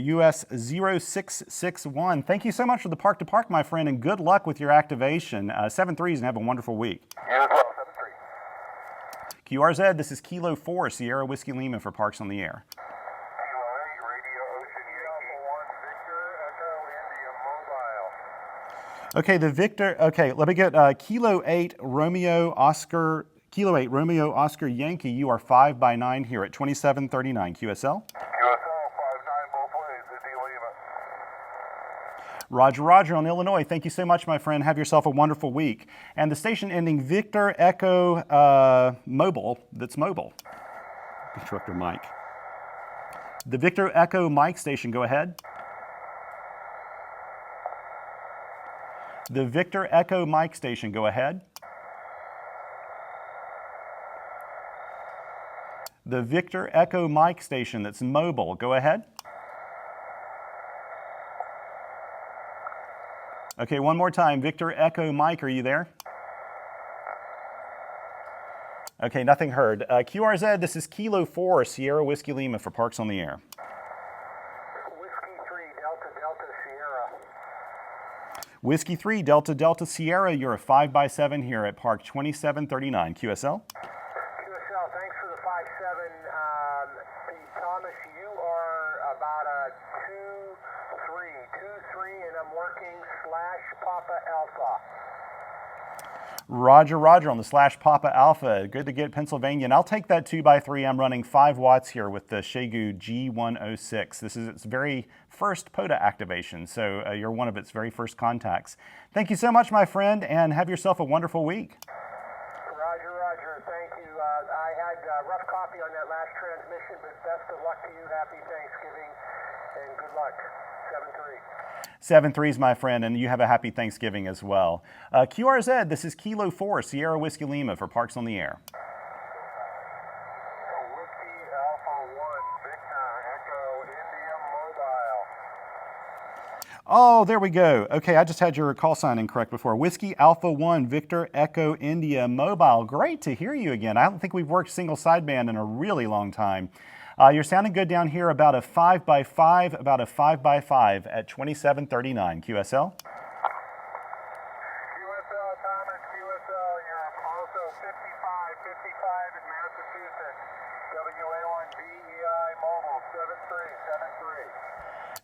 US 0661. Thank you so much for the Park to Park, my friend, and good luck with your activation. 7-3s and have a wonderful week. You as well, 7-3. QRZ, this is Kilo 4 Sierra Whiskey Lima for Parks on the Air. Kilo 8, Radio Ocean Yankee 1, Victor, Echo, India, Mobile. Okay, the Victor, okay, let me get Kilo 8 Romeo Oscar, Kilo 8 Romeo Oscar Yankee. You are 5 by 9 here at 2739 QSL. QSL 5-9 both ways, Indy Lima. Roger, Roger on Illinois. Thank you so much, my friend. Have yourself a wonderful week. And the station ending Victor Echo Mobile, that's mobile. Instructor Mike. The Victor Echo Mike station, go ahead. The Victor Echo Mike station, go ahead. The Victor Echo Mike station, that's mobile, go ahead. Okay, one more time. Victor Echo Mike, are you there? Okay, nothing heard. QRZ, this is Kilo 4 Sierra Whiskey Lima for Parks on the Air. Whiskey 3, Delta, Delta, Sierra. Whiskey 3 Delta, Delta, Sierra, you're a 5 by 7 here at Park 2739 QSL. QSL, thanks for the 5-7. Thomas, you are about a 2-3, and I'm working /Papa Alpha. Roger, Roger on the /Papa Alpha. Good to get Pennsylvania. And I'll take that 2 by 3. I'm running 5 watts here with the Xiegu G106. This is its very first POTA activation, so you're one of its very first contacts. Thank you so much, my friend, and have yourself a wonderful week. Roger, Roger, thank you. I had rough copy on that last transmission, but best of luck to you. Happy Thanksgiving, and good luck. 7-3. 7-3s, my friend, and you have a happy Thanksgiving as well. QRZ, this is Kilo 4 Sierra Whiskey Lima for Parks on the Air. Whiskey Alpha 1, Victor, Echo, India, Mobile. Oh, there we go. Okay, I just had your call sign incorrect before. Whiskey Alpha 1, Victor, Echo, India, Mobile. Great to hear you again. I don't think we've worked single sideband in a really long time. You're sounding good down here, about a 5 by 5, about a 5 by 5 at 2739 QSL. QSL, Thomas, QSL, you're also 55 in Massachusetts. WA1BEI Mobile, 7-3.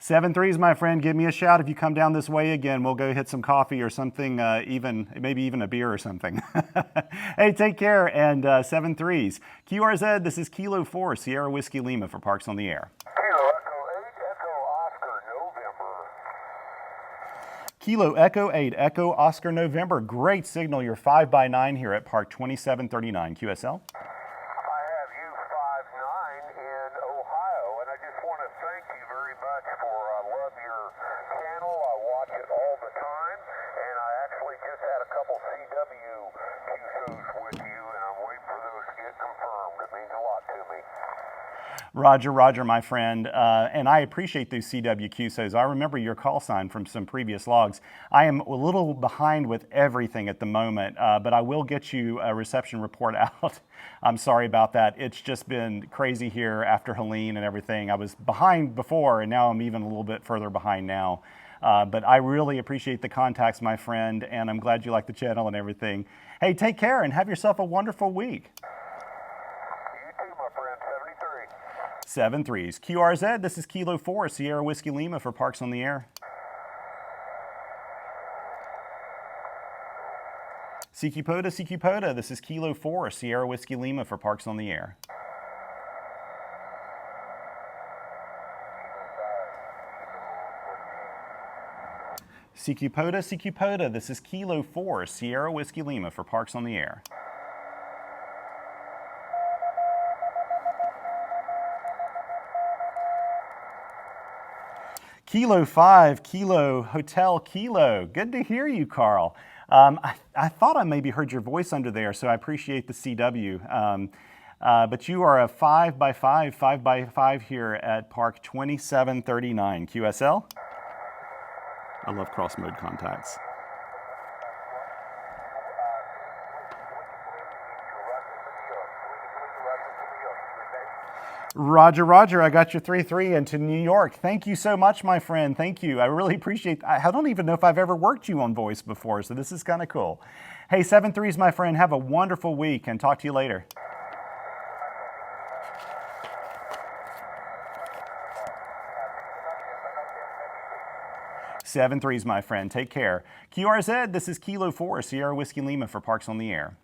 7-3s, my friend. Give me a shout if you come down this way again. We'll go hit some coffee or something, maybe even a beer or something. Hey, take care, and 7-3s. QRZ, this is Kilo 4 Sierra Whiskey Lima for Parks on the Air. Kilo Echo 8, Echo Oscar, November. Kilo Echo 8, Echo Oscar November. Great signal. You're 5 by 9 here at Park 2739 QSL. I have you 5-9 in Ohio, and I just want to thank you very much for, I love your channel, I watch it all the time, and I actually just had a couple CW QSOs with you, and I'm waiting for those to get confirmed. It means a lot to me. Roger, Roger, my friend, and I appreciate those CWQSOs. I remember your call sign from some previous logs. I am a little behind with everything at the moment, but I will get you a reception report out. I'm sorry about that. It's just been crazy here after Helene and everything. I was behind before, and now I'm even a little bit further behind now. But I really appreciate the contacts, my friend, and I'm glad you like the channel and everything. Hey, take care and have yourself a wonderful week. 7-3s. QRZ, this is Kilo 4 Sierra Whiskey Lima for Parks on the Air. CQ POTA, this is Kilo 4 Sierra Whiskey Lima for Parks on the Air. CQ POTA, this is Kilo 4 Sierra Whiskey Lima for Parks on the Air. Kilo 5, Kilo Hotel Kilo. Good to hear you, Carl. I thought I maybe heard your voice under there, so I appreciate the CW. But you are a 5x5, 5x5 here at Park 2739. QSL? I love cross-mode contacts. Roger, Roger, I got your 3-3 into New York. Thank you so much, my friend. Thank you. I really appreciate I don't even know if I've ever worked you on voice before, so this is kind of cool. Hey, 7-3s, my friend. Have a wonderful week, and talk to you later. Seven threes, my friend. Take care. QRZ, this is Kilo 4, Sierra Whiskey Lima for Parks on the Air.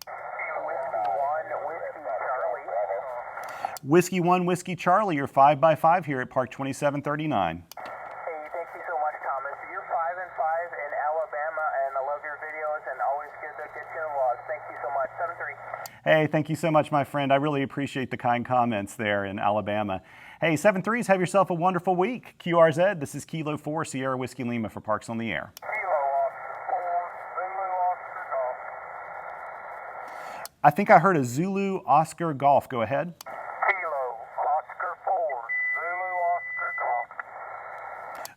Whiskey 1, Whiskey Charlie, you're 5x5 here at Park 2739. Hey, thank you so much, Thomas. You're 5 and 5 in Alabama, and I love your videos, and always good to get you in vlogs. Thank you so much. 7-3. Hey, thank you so much, my friend. I really appreciate the kind comments there in Alabama. Hey, 7-3s, have yourself a wonderful week. QRZ, this is Kilo 4, Sierra Whiskey Lima for Parks on the Air. I think I heard a Zulu Oscar Golf. Go ahead.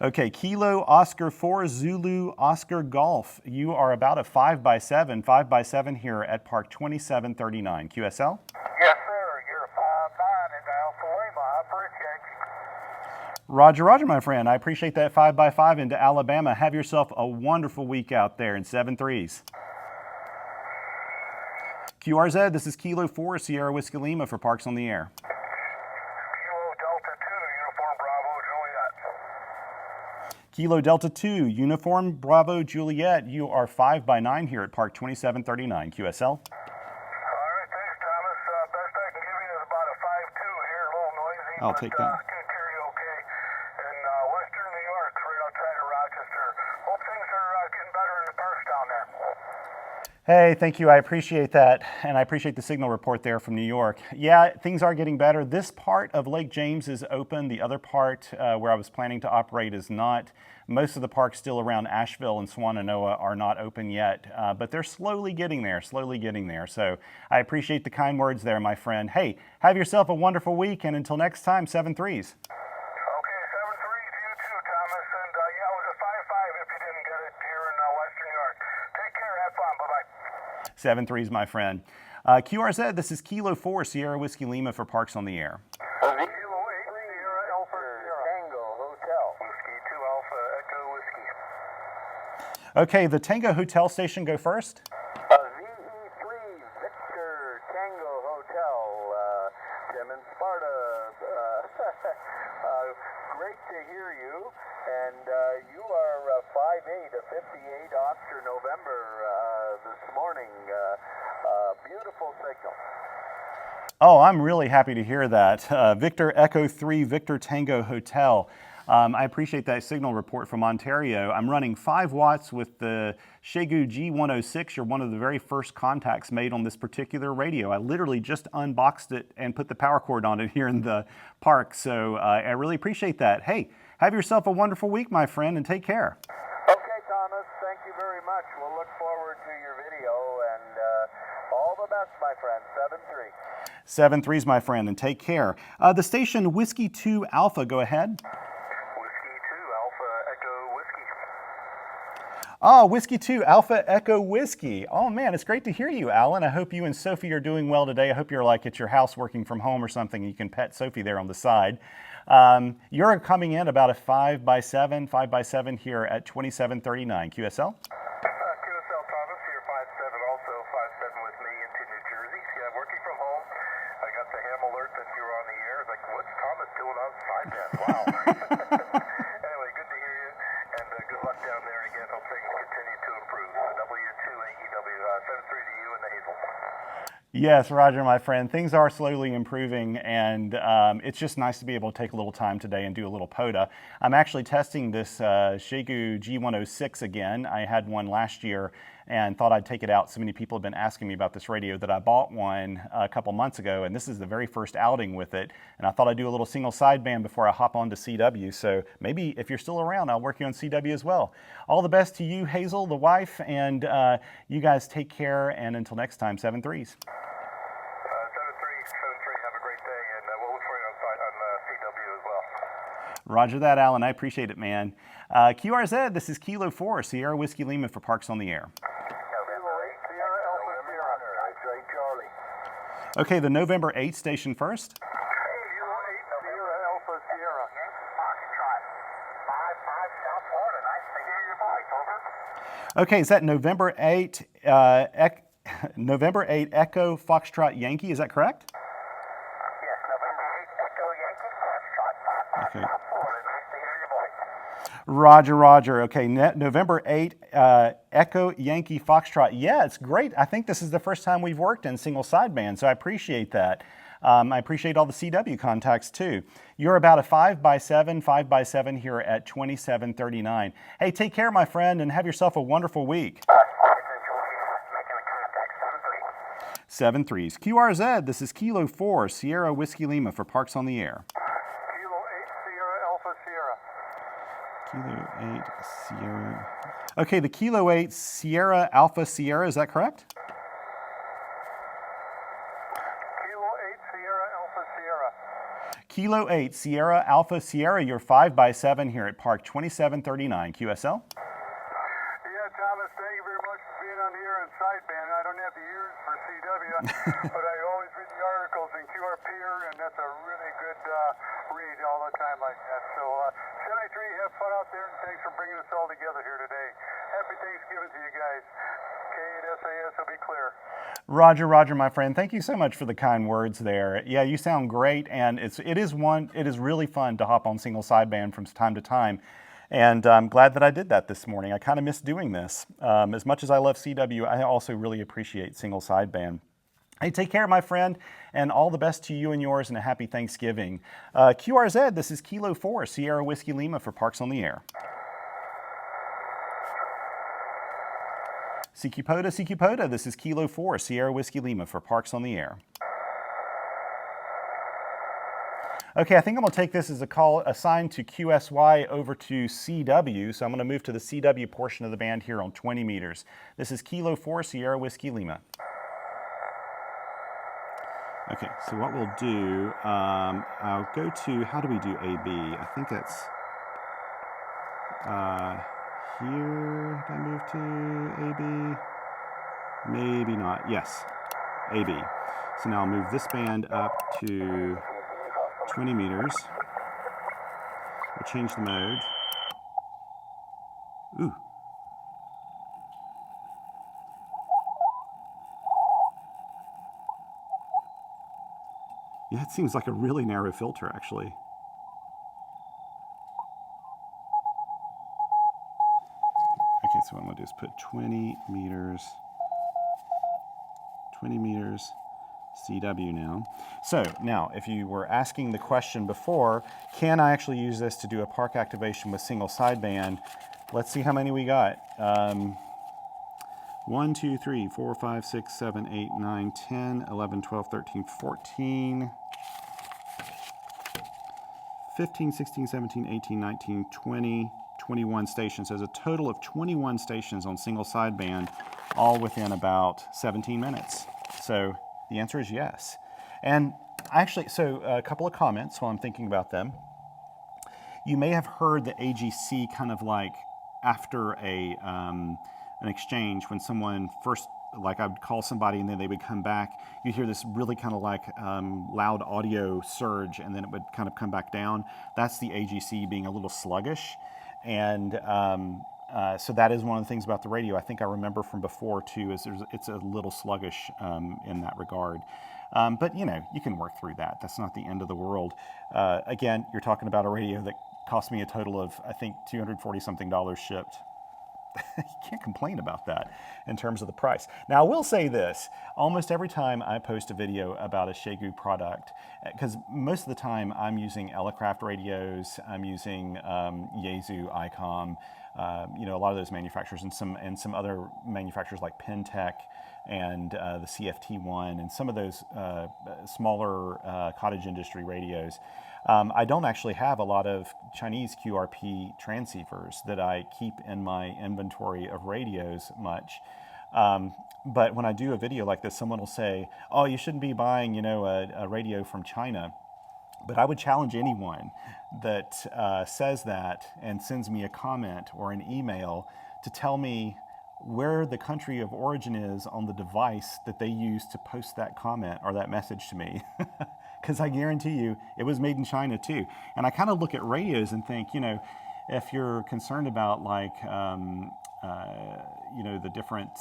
Okay, Kilo Oscar 4, Zulu Oscar Golf. You are about a 5x7, 5x7 here at Park 2739. QSL? Yes, sir. You're 5-9 into Alpha Lima. I appreciate you. Roger, Roger, my friend. I appreciate that 5x5 into Alabama. Have yourself a wonderful week out there in 7-3s. QRZ, this is Kilo 4, Sierra Whiskey Lima for Parks on the Air. Kilo Delta 2, Uniform Bravo Juliet, you are 5x9 here at Park 2739. QSL? All right, thanks, Thomas. Best I can give you is about a 5-2 here, a little noisy. I'll take that. I can hear you okay. In western New York, right outside of Rochester. Hope things are getting better in the parks down there. Hey, thank you. I appreciate that. And I appreciate the signal report there from New York. Yeah, things are getting better. This part of Lake James is open. The other part where I was planning to operate is not. Most of the parks still around Asheville and Swannanoa are not open yet, but they're slowly getting there, So I appreciate the kind words there, my friend. Hey, have yourself a wonderful week, and until next time, 7-3s. Okay, 7-3s, you too, Thomas. And yeah, it was a 5-5 if you didn't get it here in western New York. Take care, have fun, bye-bye. 7-3s, my friend. QRZ, this is Kilo 4, Sierra Whiskey Lima for Parks on the Air. Okay, the Tango Hotel station, go first. VE3 Victor Tango Hotel, Tim and Sparta. Great to hear you. And you are 5-8 of 58 Oscar November this morning. Beautiful signal. Oh, I'm really happy to hear that. Victor Echo 3 Victor Tango Hotel. I appreciate that signal report from Ontario. I'm running 5 watts with the Xiegu G106. You're one of the very first contacts made on this particular radio. I literally just unboxed it and put the power cord on it here in the park. So I really appreciate that. Hey, have yourself a wonderful week, my friend, and take care. Okay, Thomas, thank you very much. We'll look forward to your video, and all the best, my friend. 7-3. 7-3s, my friend, and take care. The station Whiskey 2 Alpha, go ahead. Oh, Whiskey 2, Alpha Echo Whiskey. Oh man, it's great to hear you, Alan. I hope you and Sophie are doing well today. I hope you're like at your house working from home or something. You can pet Sophie there on the side. You're coming in about a 5x7 here at 2739. QSL? QSL, Thomas, here 5-7, also 5-7 with me into New Jersey. Yeah, working from home. I got the ham alert that you were on the air. Like, what's Thomas doing outside then? Wow. Anyway, good to hear you, and good luck down there again. Hope things continue to improve. W2AEW, 7-3 to you and the Hazel. Yes, Roger, my friend. Things are slowly improving, and it's just nice to be able to take a little time today and do a little POTA. I'm actually testing this Xiegu G106 again. I had one last year, and thought I'd take it out. So many people have been asking me about this radio that I bought one a couple months ago, and this is the very first outing with it. And I thought I'd do a little single sideband before I hop on to CW. So maybe if you're still around, I'll work you on CW as well. All the best to you, Hazel, the wife, and you guys take care. And until next time, 7-3s. 7-3, have a great day, and we'll look for you on CW as well. Roger that, Alan. I appreciate it, man. QRZ, this is Kilo 4, Sierra Whiskey Lima for Parks on the Air. Sierra Alpha Sierra. X-ray Charlie. Okay, the November 8th station first. Kilo 8 Sierra Alpha Sierra. Foxtrot. 5-5 South Florida. Nice to hear your voice. Over. Okay, is that November 8, November 8 Echo Foxtrot Yankee? Is that correct? Yes, November 8 Echo Yankee Foxtrot. 5-5 Okay. South Florida. Nice to hear your voice. Roger, Roger. Okay, November 8 Echo Yankee Foxtrot. Yeah, it's great. I think this is the first time we've worked in single sideband, so I appreciate that. I appreciate all the CW contacts too. You're about a 5x7 here at 2739. Hey, take care, my friend, and have yourself a wonderful week. 7-3s. QRZ, this is Kilo 4, Sierra Whiskey Lima for Parks on the Air. Kilo 8 Sierra Alpha Sierra. Kilo 8 Sierra. Okay, the Kilo 8 Sierra Alpha Sierra, is that correct? Kilo 8 Sierra Alpha Sierra. Kilo 8 Sierra Alpha Sierra, you're 5x7 here at Park 2739. QSL? Yeah, Thomas, thank you very much for being on here on sideband. I don't have the ears for CW, but I always read the articles in QRT, and that's a really good read all the time like that. So, 73, have fun out there, and thanks for bringing us all together here today. Happy Thanksgiving to you guys. K8SAS will be clear. Roger, Roger, my friend. Thank you so much for the kind words there. Yeah, you sound great, and it is really fun to hop on single sideband from time to time. And I'm glad that I did that this morning. I kind of miss doing this. As much as I love CW, I also really appreciate single sideband. Hey, take care, my friend, and all the best to you and yours, and a happy Thanksgiving. QRZ, this is Kilo 4, Sierra Whiskey Lima for Parks on the Air. CQ POTA, this is Kilo 4, Sierra Whiskey Lima for Parks on the Air. Okay, I think I'm going to take this as a call assigned to QSY over to CW, so I'm going to move to the CW portion of the band here on 20 meters. This is Kilo 4, Sierra Whiskey Lima. Okay, so what we'll do, I'll go to, how do we do AB? I think that's here. Did I move to AB? Maybe not. Yes, AB. So now I'll move this band up to 20 meters. We'll change the mode. Ooh. Yeah, it seems like a really narrow filter, actually. Okay, so what I'm going to do is put 20 meters, CW now. So now, if you were asking the question before, can I actually use this to do a park activation with single sideband? Let's see how many we got. 1, 2, 3, 4, 5, 6, 7, 8, 9, 10, 11, 12, 13, 14, 15, 16, 17, 18, 19, 20, 21 stations. There's a total of 21 stations on single sideband, all within about 17 minutes. So the answer is yes. And actually, so a couple of comments while I'm thinking about them. You may have heard the AGC kind of like after an exchange, when someone first, like I would call somebody and then they would come back, you'd hear this really kind of like loud audio surge, and then it would kind of come back down. That's the AGC being a little sluggish. And so that is one of the things about the radio I think I remember from before too, is it's a little sluggish in that regard. But you know, you can work through that. That's not the end of the world. Again, you're talking about a radio that cost me a total of, I think, $240 something shipped. you can't complain about that in terms of the price. Now, I will say this, almost every time I post a video about a Xiegu product, because most of the time I'm using Elecraft radios, I'm using Xiegu ICOM, a lot of those manufacturers, and some other manufacturers like Pentec and the CFT1 and some of those smaller cottage industry radios. I don't actually have a lot of Chinese QRP transceivers that I keep in my inventory of radios much. But when I do a video like this, someone will say, oh, you shouldn't be buying, a radio from China. But I would challenge anyone that says that and sends me a comment or an email to tell me where the country of origin is on the device that they use to post that comment or that message to me. Because I guarantee you it was made in China too. And I kind of look at radios and think, if you're concerned about the different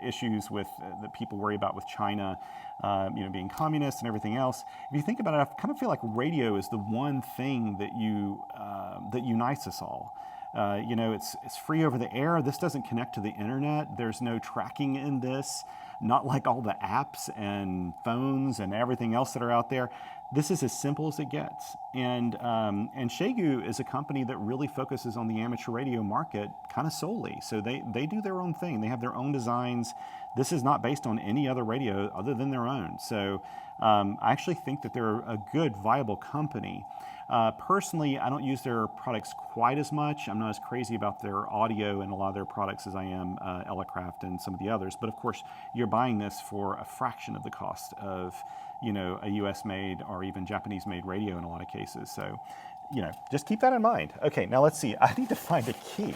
issues with that people worry about with China, being communist and everything else. If you think about it, I kind of feel like radio is the one thing that that unites us all. It's free over the air. This doesn't connect to the internet. There's no tracking in this. Not like all the apps and phones and everything else that are out there. This is as simple as it gets. And Xiegu is a company that really focuses on the amateur radio market kind of solely. So they do their own thing. They have their own designs. This is not based on any other radio other than their own. So I actually think that they're a good, viable company. Personally, I don't use their products quite as much. I'm not as crazy about their audio and a lot of their products as I am Elecraft and some of the others. But of course, you're buying this for a fraction of the cost of, a US made or even Japanese made radio in a lot of cases. So, just keep that in mind. Okay, now let's see. I need to find a key.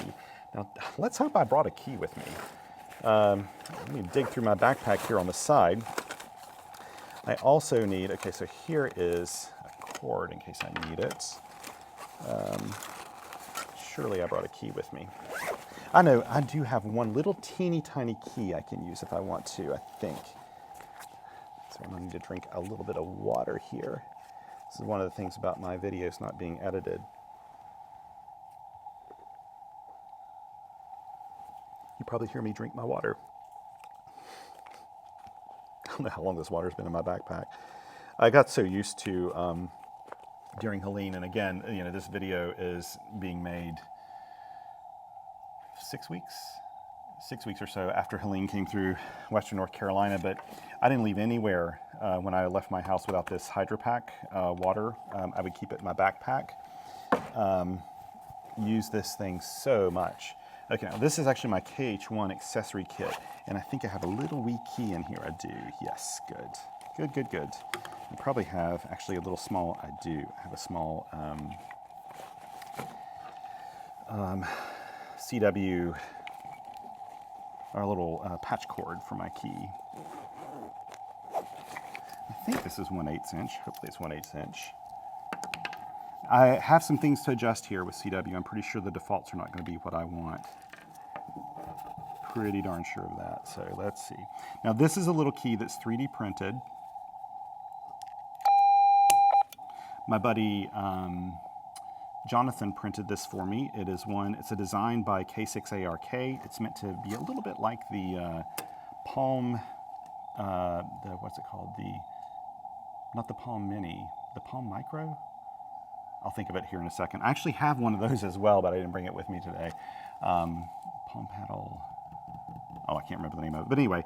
Now, let's hope I brought a key with me. Let me dig through my backpack here on the side. I also need, okay, so here is cord in case I need it. Surely I brought a key with me. I know, I do have one little teeny tiny key I can use if I want to, I think. So I'm going to need to drink a little bit of water here. This is one of the things about my videos not being edited. You probably hear me drink my water. I don't know how long this water's been in my backpack. I got so used to during Helene, and again, this video is being made 6 weeks or so after Helene came through Western North Carolina, but I didn't leave anywhere when I left my house without this Hydro Pack water. I would keep it in my backpack. Use this thing so much. Okay, now this is actually my KH1 accessory kit, and I think I have a little wee key in here. I do, yes, good. Good. I probably have actually a little small, I do have a small CW, our little patch cord for my key. I think this is 1/8 inch, hopefully it's 1/8 inch. I have some things to adjust here with CW. I'm pretty sure the defaults are not going to be what I want. Pretty darn sure of that, so let's see. Now this is a little key that's 3D printed. My buddy Jonathan printed this for me. It's a design by K6ARK. It's meant to be a little bit like the Palm, what's it called? Not the Palm Mini, the Palm Micro? I'll think of it here in a second. I actually have one of those as well, but I didn't bring it with me today. Palm Paddle, oh, I can't remember the name of it. But anyway,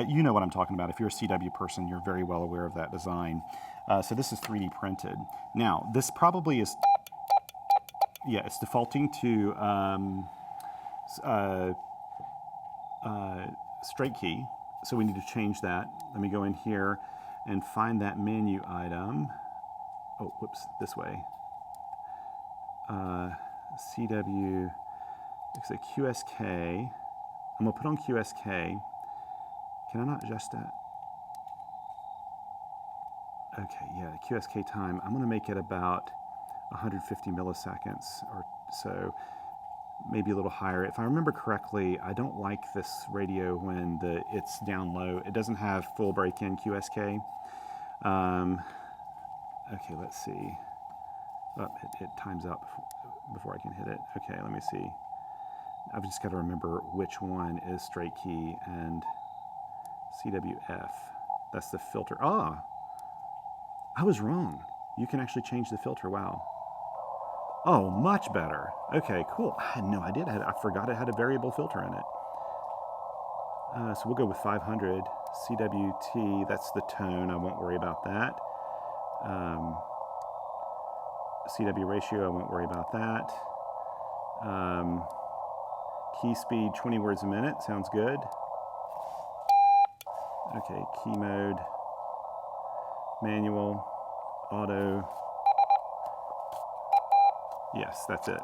you know what I'm talking about. If you're a CW person, you're very well aware of that design. So this is 3D printed. Now, this probably is, yeah, it's defaulting to straight key. So we need to change that. Let me go in here and find that menu item. Oh, whoops, this way. CW, it's a QSK. I'm gonna put on QSK. Can I not adjust that? Okay, yeah, QSK time. I'm gonna make it about 150 milliseconds or so, maybe a little higher. If I remember correctly, I don't like this radio when it's down low. It doesn't have full break-in QSK. Okay, let's see. Oh, it times up before I can hit it. Okay, let me see. I've just got to remember which one is straight key and CWF. That's the filter. Ah, I was wrong. You can actually change the filter. Wow. Oh, much better. Okay, cool. I had no idea. I forgot it had a variable filter in it. So we'll go with 500 CWT. That's the tone. I won't worry about that. CW ratio, I won't worry about that. Key speed, 20 words a minute. Sounds good. Okay, key mode, manual, auto. Yes, that's it.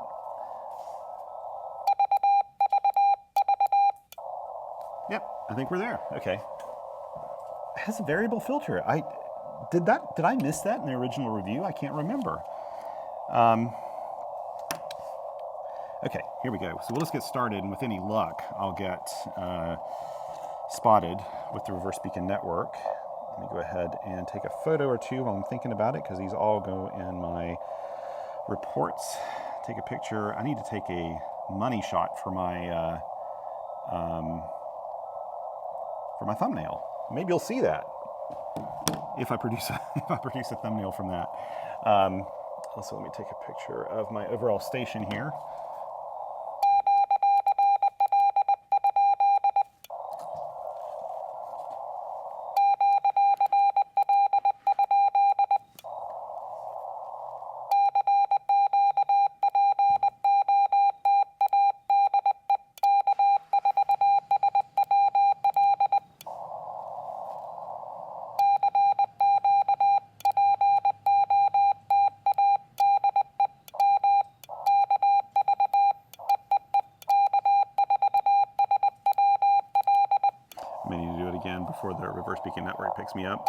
Yep, I think we're there. Okay. It has a variable filter. Did I miss that in the original review? I can't remember. Okay, here we go. So we'll just get started, and with any luck, I'll get spotted with the reverse beacon network. Let me go ahead and take a photo or two while I'm thinking about it, because these all go in my reports. Take a picture. I need to take a money shot for my thumbnail. Maybe you'll see that if I produce a thumbnail from that. Also, let me take a picture of my overall station here. I may need to do it again before the reverse beacon network picks me up.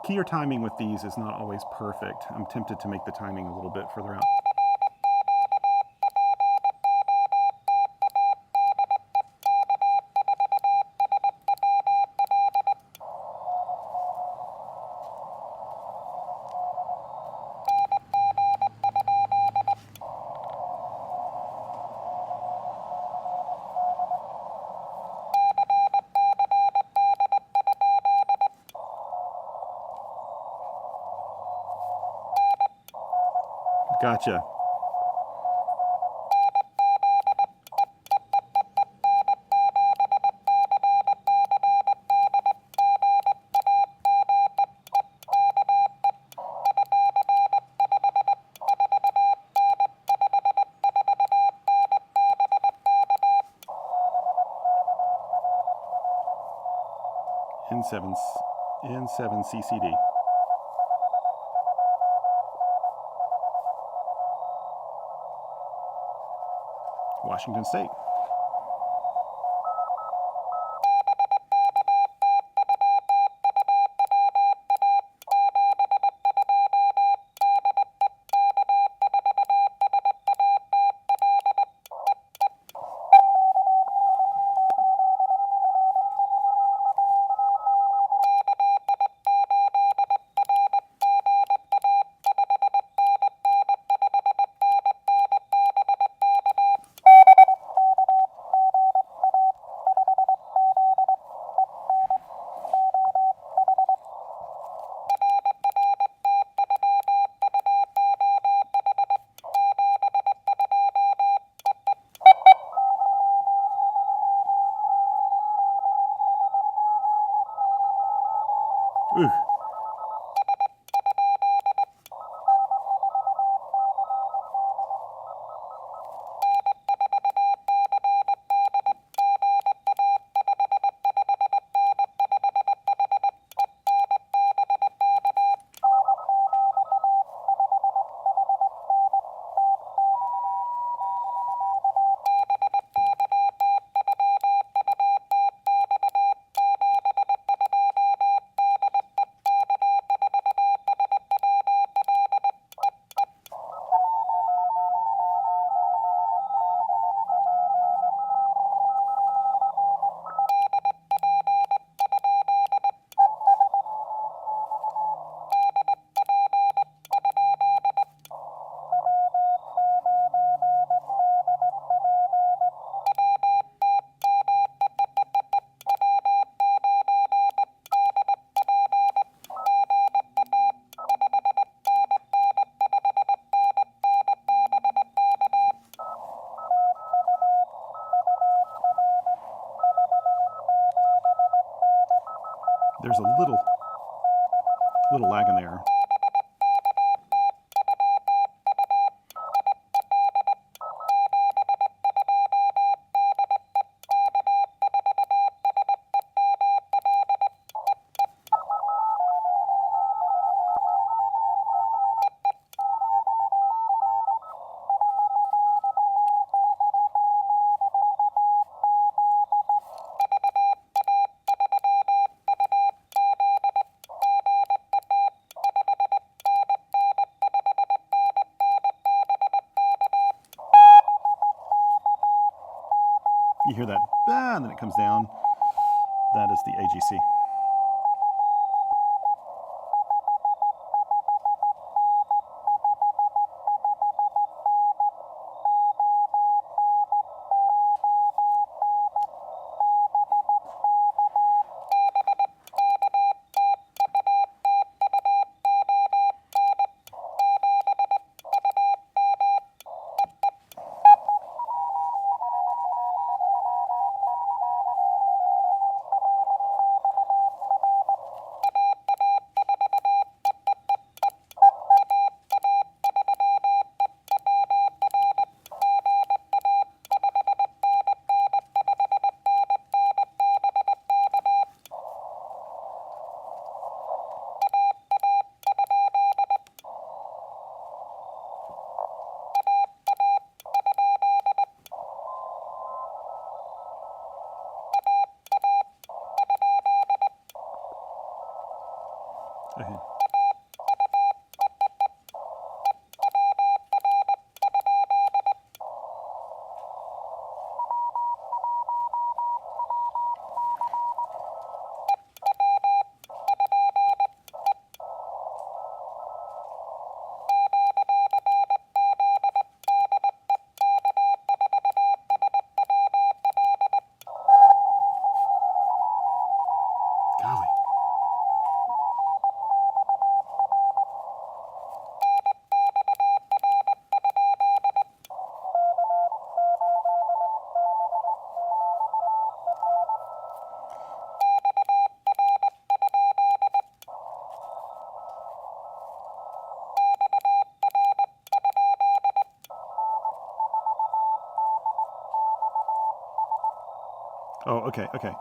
Keyer timing with these is not always perfect. I'm tempted to make the timing a little bit further out. Gotcha. N7 CCD. Washington State. Ooh. There's a little lag in there. You hear that, and then it comes down. That is the AGC. Okay. Golly. Oh, okay, okay.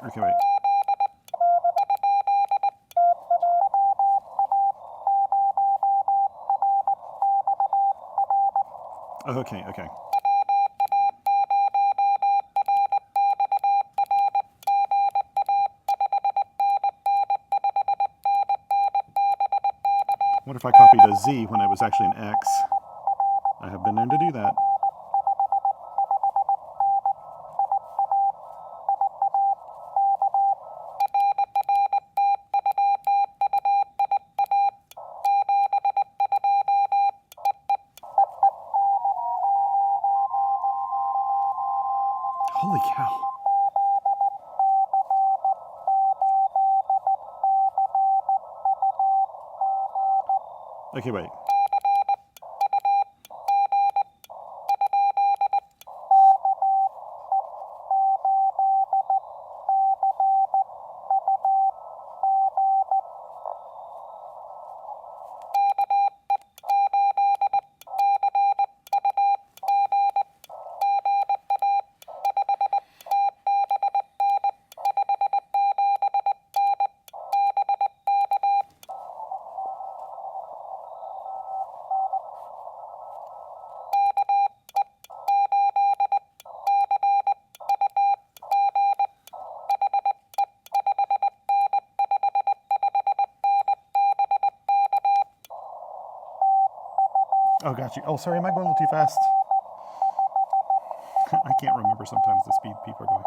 Okay, wait. Oh, okay, okay. What if I copied a Z when it was actually an X? I have been known to do that. Holy cow. Okay, wait. Oh, got you. Oh, sorry, am I going a little too fast? I can't remember sometimes the speed people are going.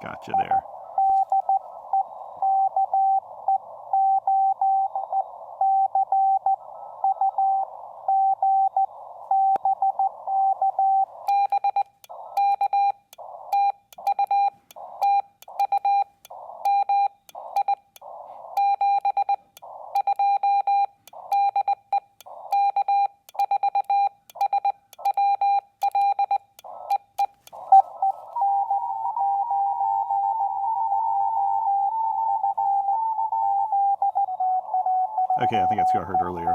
Gotcha there. Okay, I think that's who I heard earlier.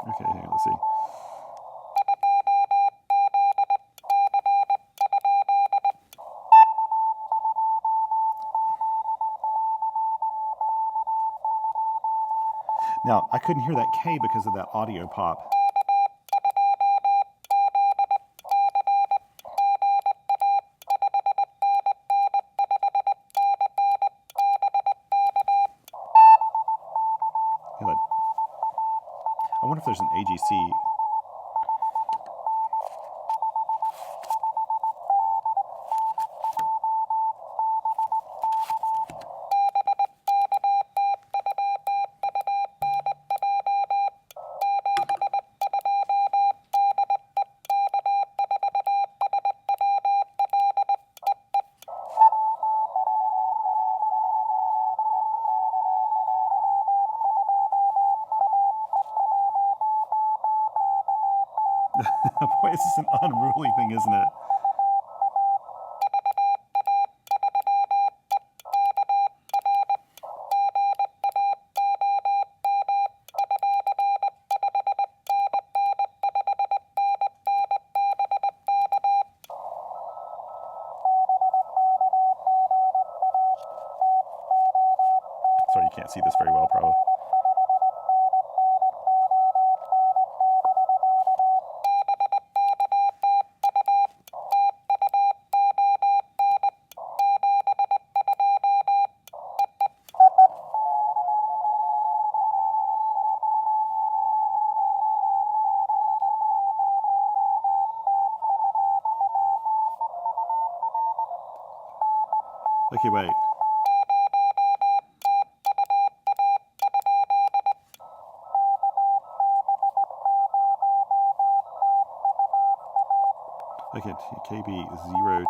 Okay, hang on, let's see. Now, I couldn't hear that K because of that audio pop. I wonder if there's an AGC. Boy, this is an unruly thing, isn't it? Sorry, you can't see this very well, probably. Okay, wait. Okay, KB0TUA.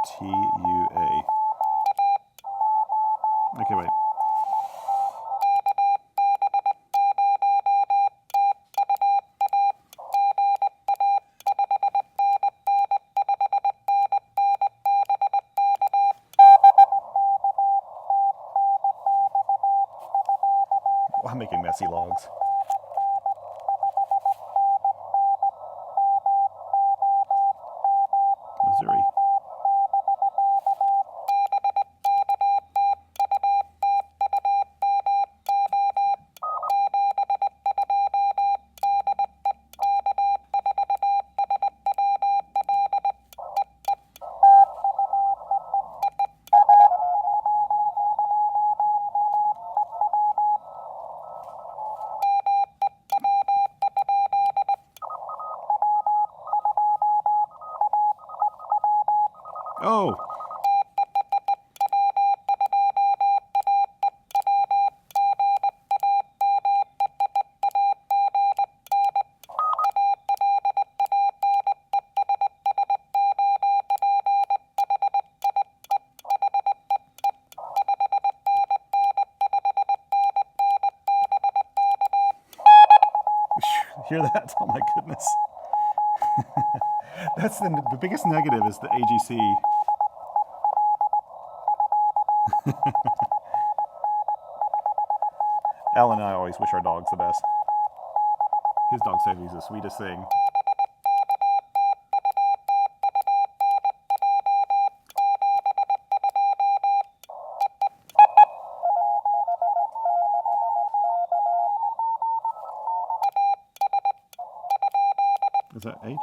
Okay, wait. I'm making messy logs. Missouri. Hear that? Oh my goodness. That's the biggest negative is the AGC. Alan and I always wish our dogs the best. His dog said he's the sweetest thing. Is that H?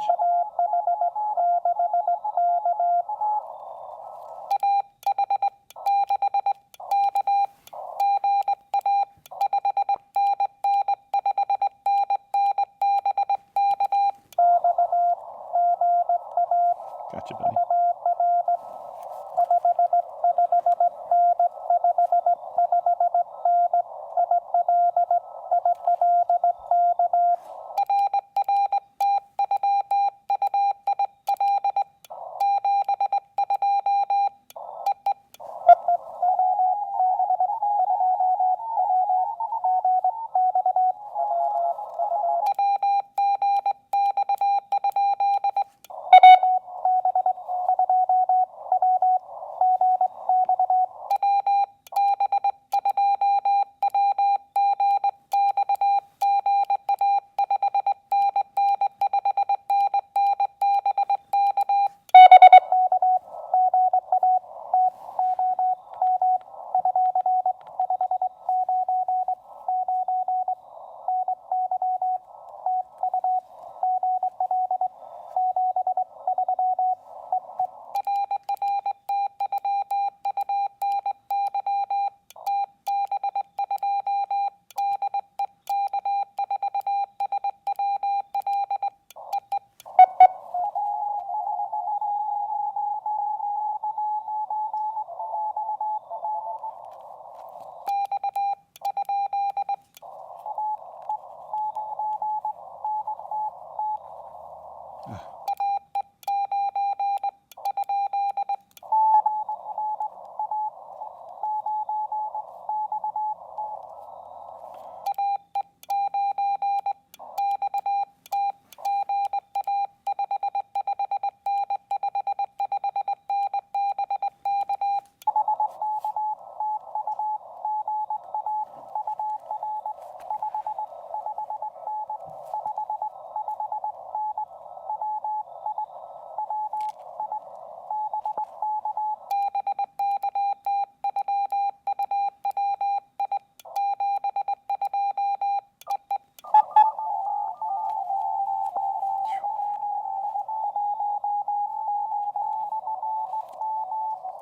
Gotcha, buddy.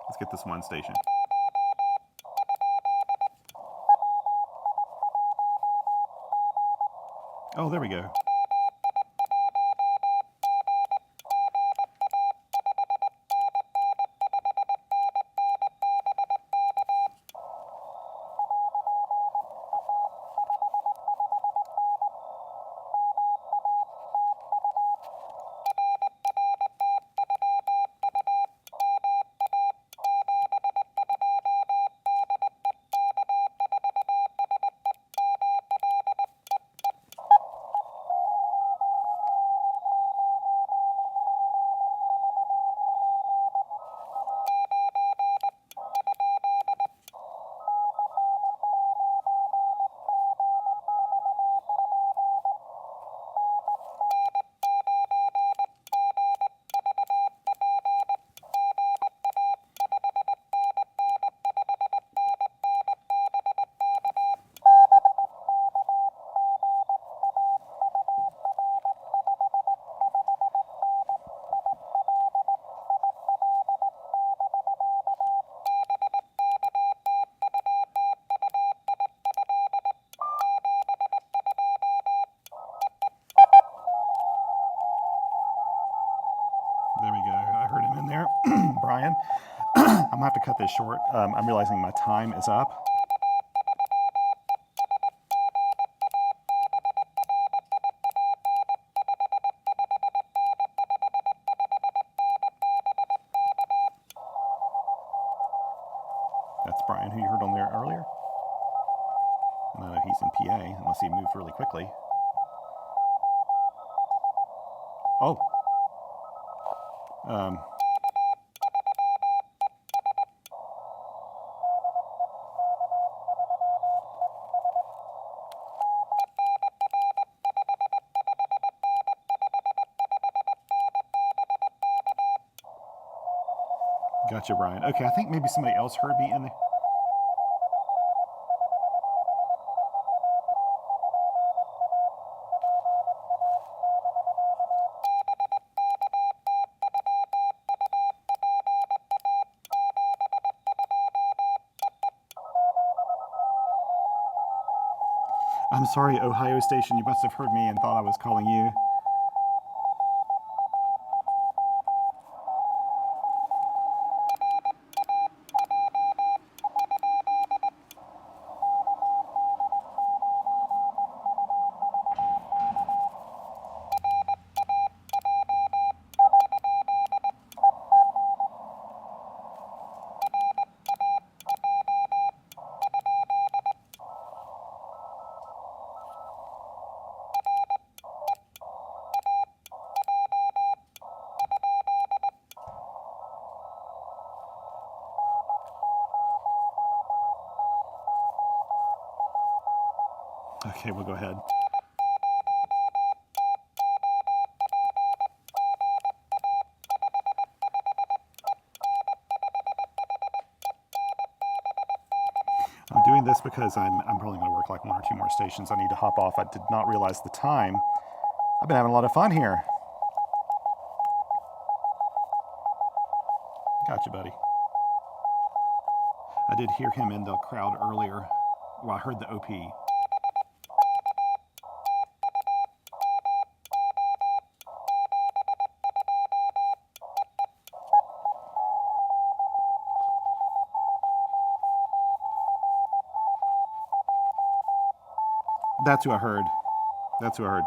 Let's get this one station. Oh, there we go. There we go. I heard him in there. Brian, I'm gonna have to cut this short. I'm realizing my time is up. That's Brian, who you heard on there earlier. And I know he's in PA, unless he moved really quickly. Oh. Gotcha, Brian. Okay, I think maybe somebody else heard me in there. I'm sorry, Ohio Station, you must have heard me and thought I was calling you. Okay, we'll go ahead. I'm doing this because I'm probably going to work like 1 or 2 more stations. I need to hop off. I did not realize the time. I've been having a lot of fun here. Gotcha, buddy. I did hear him in the crowd earlier. Well, I heard the OP. That's who I heard. That's who I heard.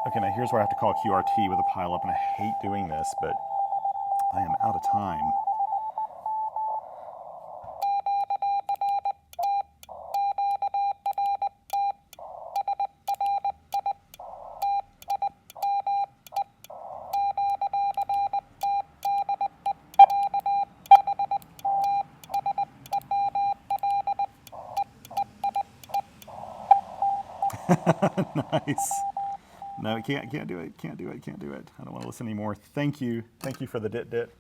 Okay, now here's where I have to call QRT with a pileup, and I hate doing this, but I am out of time. Nice. No, can't do it. Can't do it. Can't do it. I don't want to listen anymore. Thank you. Thank you for the dit.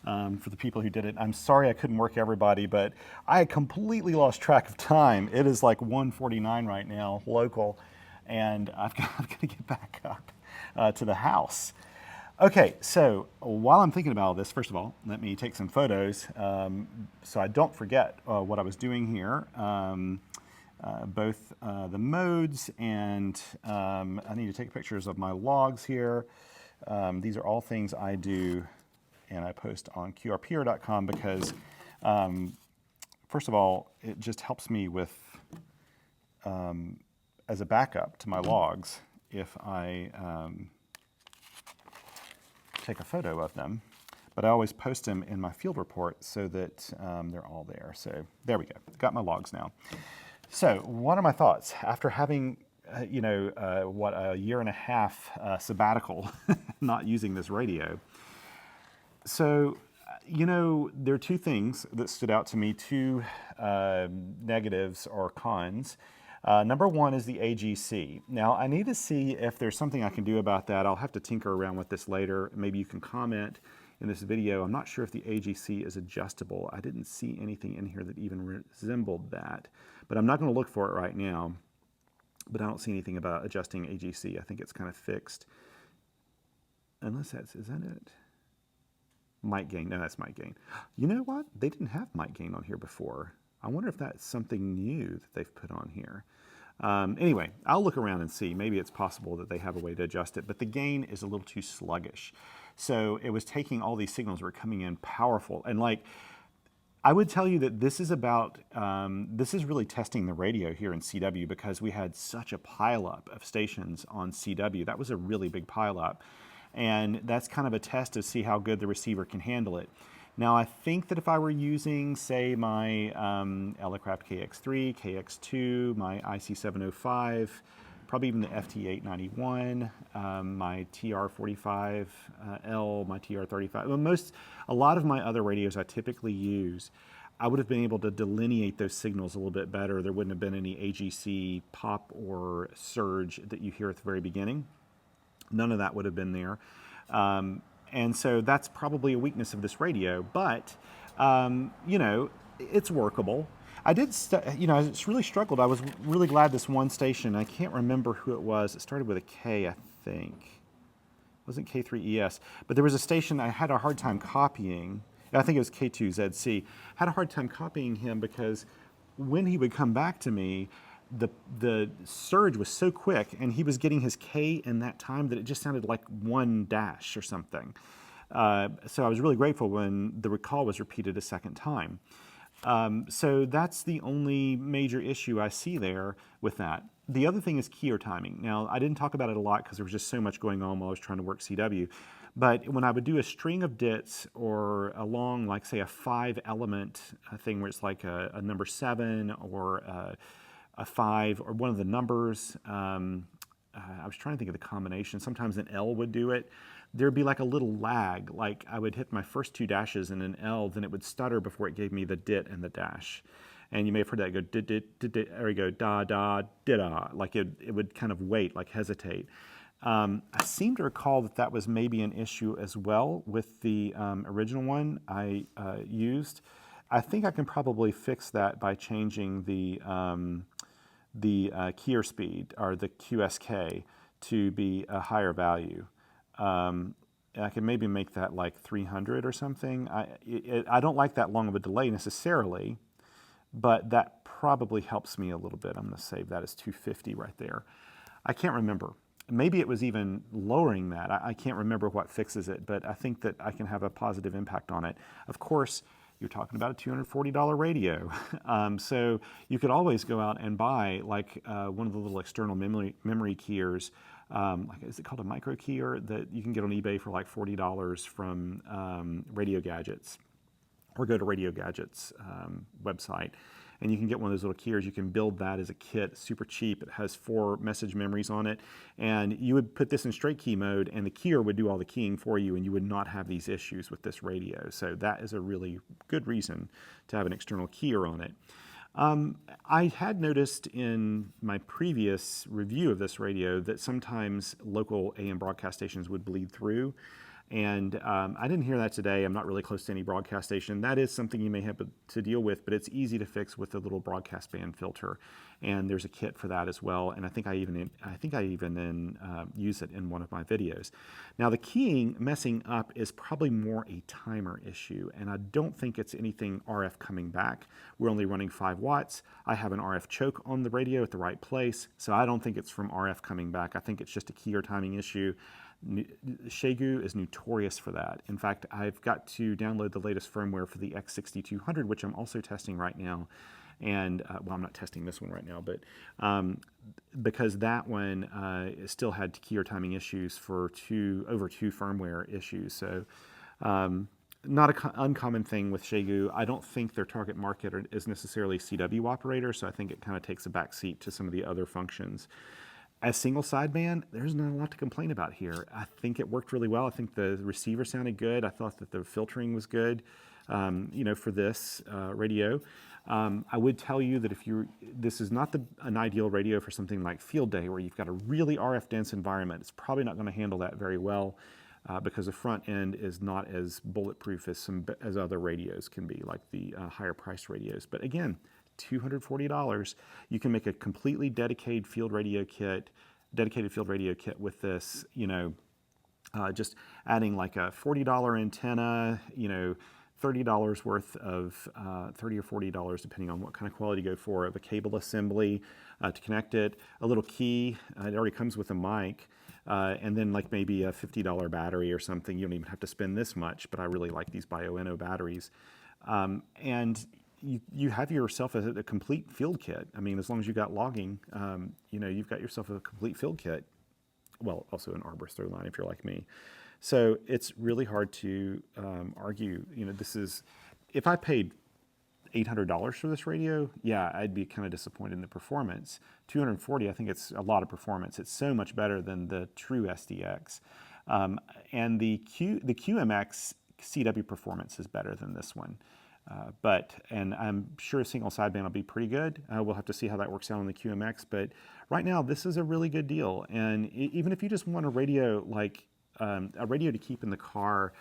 For the people who did it. I'm sorry I couldn't work everybody, but I completely lost track of time. It is like 1:49 right now, local, and I've got to get back up to the house. Okay, so while I'm thinking about all this, first of all, let me take some photos so I don't forget what I was doing here. Both the modes, and I need to take pictures of my logs here. These are all things I do and I post on qrpr.com because, first of all, it just helps me with, as a backup to my logs, if I take a photo of them. But I always post them in my field report so that they're all there. So there we go. Got my logs now. So what are my thoughts after having, a 1.5 sabbatical, not using this radio? So, there are two things that stood out to me, two negatives or cons. Number one is the AGC. Now, I need to see if there's something I can do about that. I'll have to tinker around with this later. Maybe you can comment in this video. I'm not sure if the AGC is adjustable. I didn't see anything in here that even resembled that. But I'm not going to look for it right now. But I don't see anything about adjusting AGC. I think it's kind of fixed. Unless is that it? Mic gain, no, that's mic gain. You know what? They didn't have mic gain on here before. I wonder if that's something new that they've put on here. Anyway, I'll look around and see. Maybe it's possible that they have a way to adjust it, but the gain is a little too sluggish. So it was taking all these signals that were coming in powerful. And like, I would tell you that this is about, this is really testing the radio here in CW because we had such a pileup of stations on CW. That was a really big pileup. And that's kind of a test to see how good the receiver can handle it. Now, I think that if I were using, say, my Elecraft KX3, KX2, my IC705, probably even the FT891, my TR45L, my TR35, a lot of my other radios I typically use, I would have been able to delineate those signals a little bit better. There wouldn't have been any AGC pop or surge that you hear at the very beginning. None of that would have been there. And so that's probably a weakness of this radio, but, you know, it's workable. I did, you know, I really struggled. I was really glad this one station, I can't remember who it was. It started with a K, I think. It wasn't K3ES, but there was a station I had a hard time copying. I think it was K2ZC. Had a hard time copying him because when he would come back to me, the surge was so quick and he was getting his K in that time that it just sounded like one dash or something. So I was really grateful when the recall was repeated a second time. So that's the only major issue I see there with that. The other thing is keyer timing. Now, I didn't talk about it a lot because there was just so much going on while I was trying to work CW. But when I would do a string of dits or a long, like say a 5-element thing where it's like a number 7 or a 5 or one of the numbers, I was trying to think of the combination. Sometimes an L would do it. There'd be like a little lag, like I would hit my first 2 dashes in an L, then it would stutter before it gave me the dit and the dash. And you may have heard that go dit, dit, dit, dit, there we go, da, da, da, like it would kind of wait, like hesitate. I seem to recall that that was maybe an issue as well with the original one I used. I think I can probably fix that by changing the keyer speed, or the QSK, to be a higher value. I can maybe make that like 300 or something. I don't like that long of a delay necessarily, but that probably helps me a little bit. I'm going to save that as 250 right there. I can't remember. Maybe it was even lowering that. I can't remember what fixes it, but I think that I can have a positive impact on it. Of course, you're talking about a $240 radio. So you could always go out and buy like one of the little external memory keyers. Like, is it called a micro keyer that you can get on eBay for like $40 from Radio Gadgets, or go to Radio Gadgets website. And you can get one of those little keyers. You can build that as a kit, super cheap. It has 4 message memories on it. And you would put this in straight key mode and the keyer would do all the keying for you and you would not have these issues with this radio. So that is a really good reason to have an external keyer on it. I had noticed in my previous review of this radio that sometimes local AM broadcast stations would bleed through. And I didn't hear that today. I'm not really close to any broadcast station. That is something you may have to deal with, but it's easy to fix with a little broadcast band filter. And there's a kit for that as well. And I think I even use it in one of my videos. Now the keying messing up is probably more a timer issue, and I don't think it's anything RF coming back. We're only running 5 watts. I have an RF choke on the radio at the right place, so I don't think it's from RF coming back. I think it's just a keyer timing issue. Xiegu is notorious for that. In fact, I've got to download the latest firmware for the X6200, which I'm also testing right now. And, well, I'm not testing this one right now, but because that one still had keyer timing issues for over two firmware issues. So not an uncommon thing with Xiegu. I don't think their target market is necessarily CW operators, so I think it kind of takes a back seat to some of the other functions. As single sideband, there's not a lot to complain about here. I think it worked really well. I think the receiver sounded good. I thought that the filtering was good, you know, for this radio. I would tell you that this is not an ideal radio for something like field day where you've got a really RF dense environment. It's probably not going to handle that very well because the front end is not as bulletproof as other radios can be, like the higher priced radios. But again, $240. You can make a completely dedicated field radio kit with this, you know, Just adding like a $40 antenna, $30 worth of, $30 or $40, depending on what kind of quality you go for, of a cable assembly to connect it, a little key, it already comes with a mic, and then like maybe a $50 battery or something. You don't even have to spend this much, but I really like these Bioenno batteries. And you have yourself a complete field kit. I mean, as long as you got logging, you've got yourself a complete field kit. Well, also an Arborist through line if you're like me. So it's really hard to argue. This is, if I paid $800 for this radio, yeah, I'd be kind of disappointed in the performance. $240, I think it's a lot of performance. It's so much better than the true SDX. And the QMX CW performance is better than this one. And I'm sure single sideband will be pretty good. We'll have to see how that works out on the QMX, but right now this is a really good deal. And even if you just want a radio, like a radio to keep in the car,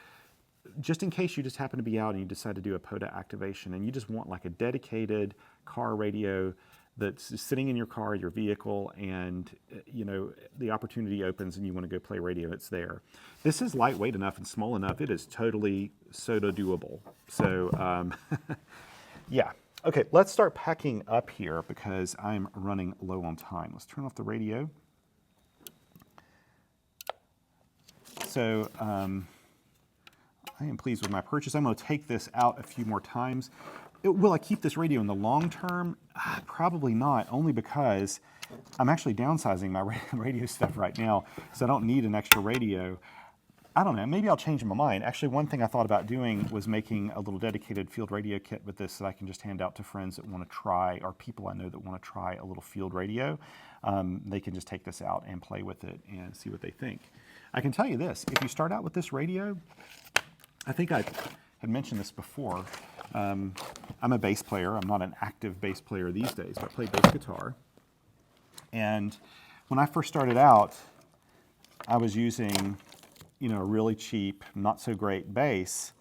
just in case you just happen to be out and you decide to do a POTA activation and you just want like a dedicated car radio that's sitting in your car, your vehicle, and the opportunity opens and you want to go play radio, it's there. This is lightweight enough and small enough, it is totally SOTA doable. So yeah. Okay, let's start packing up here because I'm running low on time. Let's turn off the radio. So I am pleased with my purchase. I'm going to take this out a few more times. Will I keep this radio in the long term? Probably not, only because I'm actually downsizing my radio stuff right now, so I don't need an extra radio. I don't know, maybe I'll change my mind. Actually, one thing I thought about doing was making a little dedicated field radio kit with this that I can just hand out to friends that want to try, or people I know that want to try a little field radio. They can just take this out and play with it and see what they think. I can tell you this, if you start out with this radio, I think I had mentioned this before, I'm a bass player. I'm not an active bass player these days, but I play bass guitar. And when I first started out, I was using, a really cheap, not so great bass,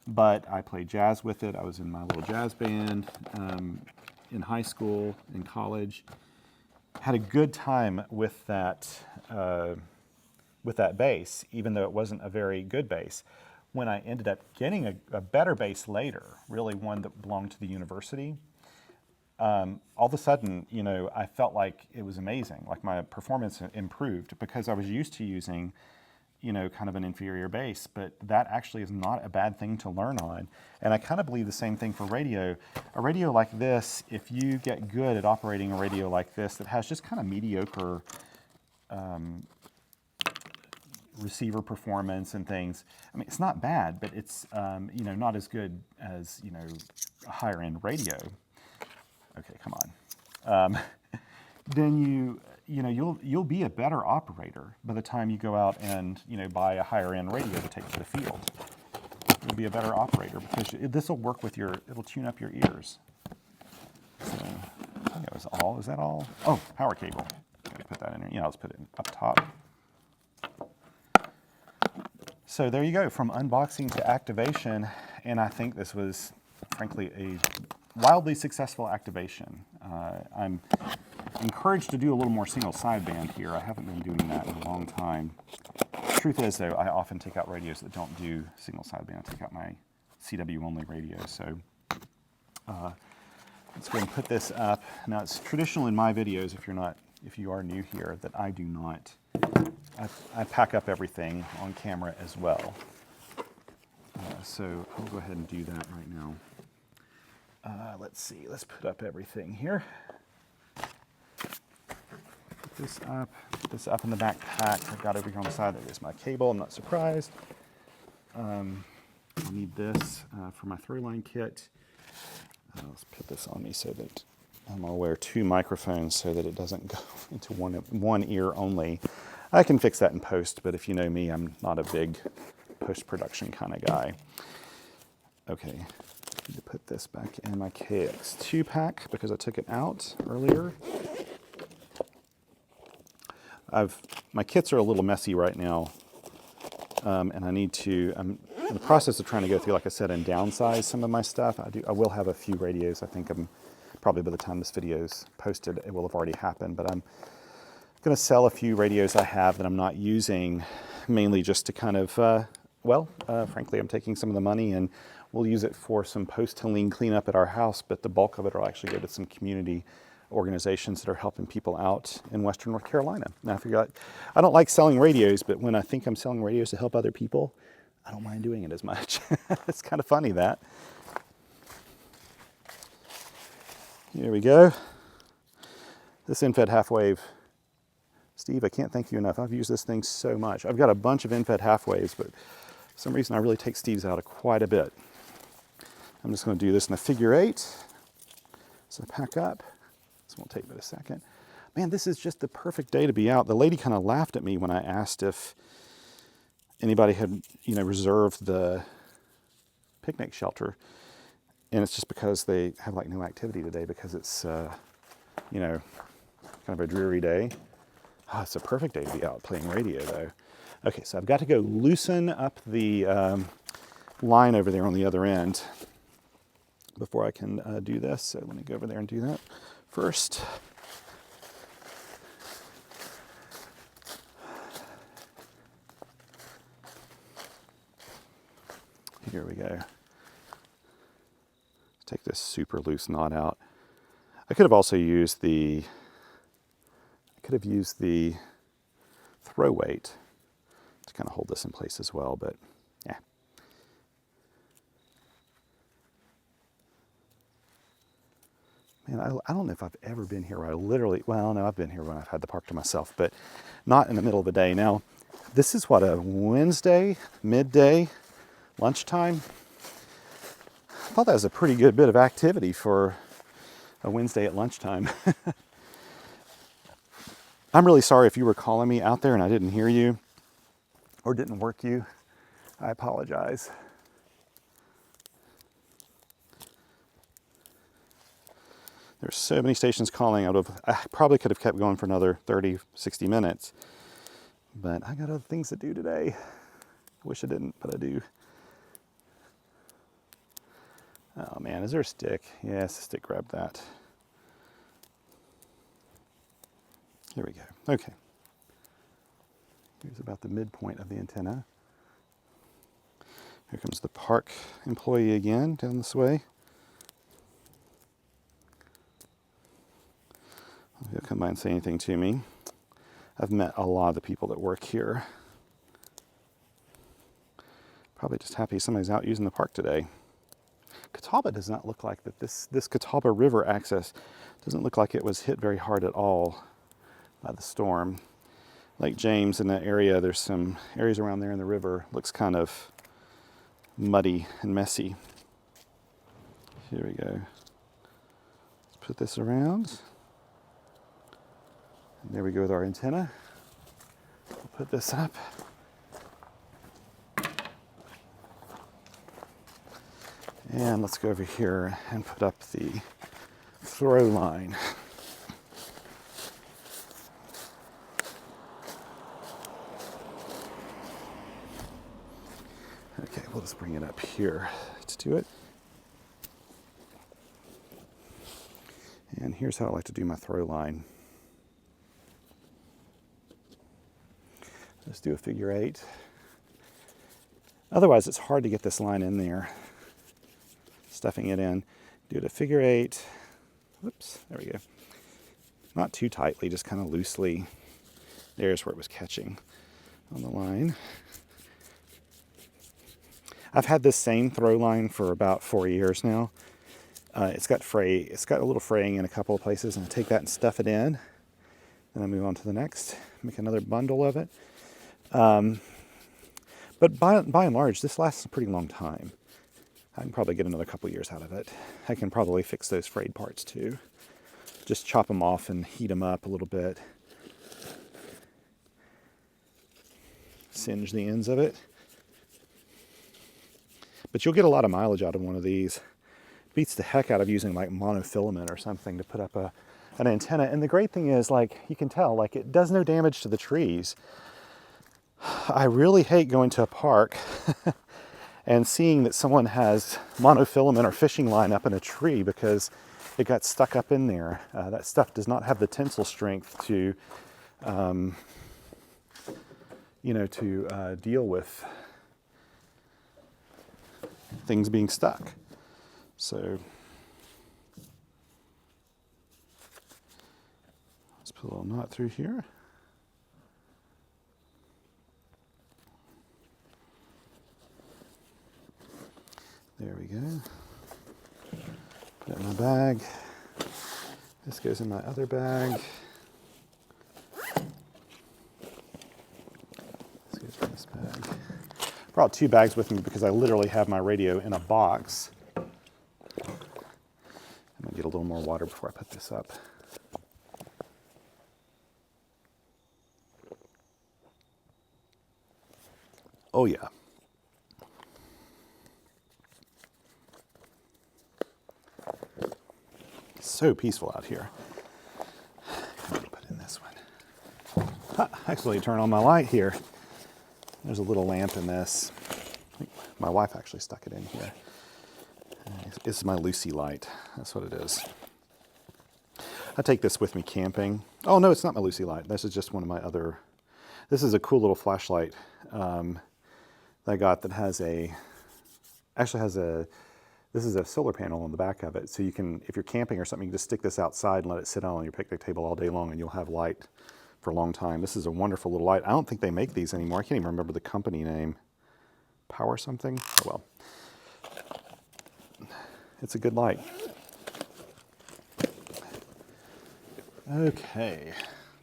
but I played jazz with it. I was in my little jazz band in high school, in college. Had a good time with that bass, even though it wasn't a very good bass. When I ended up getting a better bass later, really one that belonged to the university, all of a sudden, I felt like it was amazing. Like my performance improved because I was used to using, kind of an inferior bass, but that actually is not a bad thing to learn on. And I kind of believe the same thing for radio. A radio like this, if you get good at operating a radio like this that has just kind of mediocre receiver performance and things. I mean, it's not bad, but it's not as good as a higher end radio. Okay, come on. Then you'll be a better operator by the time you go out and buy a higher end radio to take to the field. You'll be a better operator because this will work with it'll tune up your ears. So I think that was all. Is that all? Oh, power cable. Gotta put that in there. Let's put it up top. So there you go, from unboxing to activation, and I think this was, frankly, a wildly successful activation. I'm encouraged to do a little more single sideband here. I haven't been doing that in a long time. Truth is, though, I often take out radios that don't do single sideband. I take out my CW only radio. So let's go and put this up. Now, it's traditional in my videos, if you are new here, that I do not. I pack up everything on camera as well. So I'll go ahead and do that right now. Let's see, let's put up everything here. Put this up in the backpack. I've got over here on the side, there is my cable, I'm not surprised. I need this for my throw-line kit. Let's put this on me so that I'll wear 2 microphones so that it doesn't go into one ear only. I can fix that in post, but if you know me, I'm not a big post-production kind of guy. Okay, I need to put this back in my KX2 pack because I took it out earlier. My kits are a little messy right now, and I'm in the process of trying to go through, like I said, and downsize some of my stuff. I will have a few radios. I think probably by the time this video is posted, it will have already happened, but I'm going to sell a few radios I have that I'm not using mainly just to kind of, frankly, I'm taking some of the money and we'll use it for some post-Helene cleanup at our house, but the bulk of it will actually go to some community organizations that are helping people out in Western North Carolina. Now, I forgot, I don't like selling radios, but when I think I'm selling radios to help other people, I don't mind doing it as much. It's kind of funny that. Here we go. This end-fed half-wave. Steve, I can't thank you enough. I've used this thing so much. I've got a bunch of end-fed half-waves, but for some reason I really take Steve's out of quite a bit. I'm just going to do this in a figure 8. So pack up. This won't take but a second. Man, this is just the perfect day to be out. The lady kind of laughed at me when I asked if anybody had, reserved the picnic shelter. And it's just because they have like no activity today because it's, kind of a dreary day. Oh, it's a perfect day to be out playing radio though. Okay, so I've got to go loosen up the line over there on the other end before I can do this. So let me go over there and do that first. Here we go. Take this super loose knot out. I could have also used the throw weight to kind of hold this in place as well, but yeah. Man, I don't know if I've ever been here where I literally, well, no, I've been here when I've had the park to myself, but not in the middle of the day. Now, this is what, a Wednesday, midday, lunchtime? I thought that was a pretty good bit of activity for a Wednesday at lunchtime. I'm really sorry if you were calling me out there and I didn't hear you or didn't work you. I apologize. There's so many stations calling. I probably could have kept going for another 30, 60 minutes, but I got other things to do today. I wish I didn't, but I do. Oh man, is there a stick? Yes, a stick grabbed that. Here we go. Okay. Here's about the midpoint of the antenna. Here comes the park employee again down this way. He'll come by and say anything to me. I've met a lot of the people that work here. Probably just happy somebody's out using the park today. Catawba does not look like that. This Catawba River access doesn't look like it was hit very hard at all by the storm. Lake James in that area, there's some areas around there in the river. Looks kind of muddy and messy. Here we go. Let's put this around. And there we go with our antenna. We'll put this up. And let's go over here and put up the throw line. Okay, we'll just bring it up here to do it. And here's how I like to do my throw line. Let's do a figure 8. Otherwise, it's hard to get this line in there. Stuffing it in. Do it a figure 8. Whoops, there we go. Not too tightly, just kind of loosely. There's where it was catching on the line. I've had this same throw line for about 4 years now. It's got a little fraying in a couple of places, and I take that and stuff it in. Then I move on to the next, make another bundle of it. But by and large, this lasts a pretty long time. I can probably get another couple years out of it. I can probably fix those frayed parts too. Just chop them off and heat them up a little bit. Singe the ends of it. But you'll get a lot of mileage out of one of these. Beats the heck out of using like monofilament or something to put up an antenna. And the great thing is, like, you can tell, like, it does no damage to the trees. I really hate going to a park and seeing that someone has monofilament or fishing line up in a tree because it got stuck up in there. That stuff does not have the tensile strength to, you know, to deal with things being stuck. So let's put a little knot through here. There we go. Put it in my bag. This goes in my other bag. This goes in this bag. Brought 2 bags with me because I literally have my radio in a box. I'm gonna get a little more water before I put this up. Oh yeah. So peaceful out here. I'm gonna put in this one. Actually, turn on my light here. There's a little lamp in this. My wife actually stuck it in here. This is my Lucy light. That's what it is. I take this with me camping. Oh no, it's not my Lucy light. This is just one of my other. This is a cool little flashlight that I got that has this is a solar panel on the back of it. So you can, if you're camping or something, you can just stick this outside and let it sit on your picnic table all day long and you'll have light for a long time. This is a wonderful little light. I don't think they make these anymore. I can't even remember the company name. Power something? Oh well. It's a good light. Okay,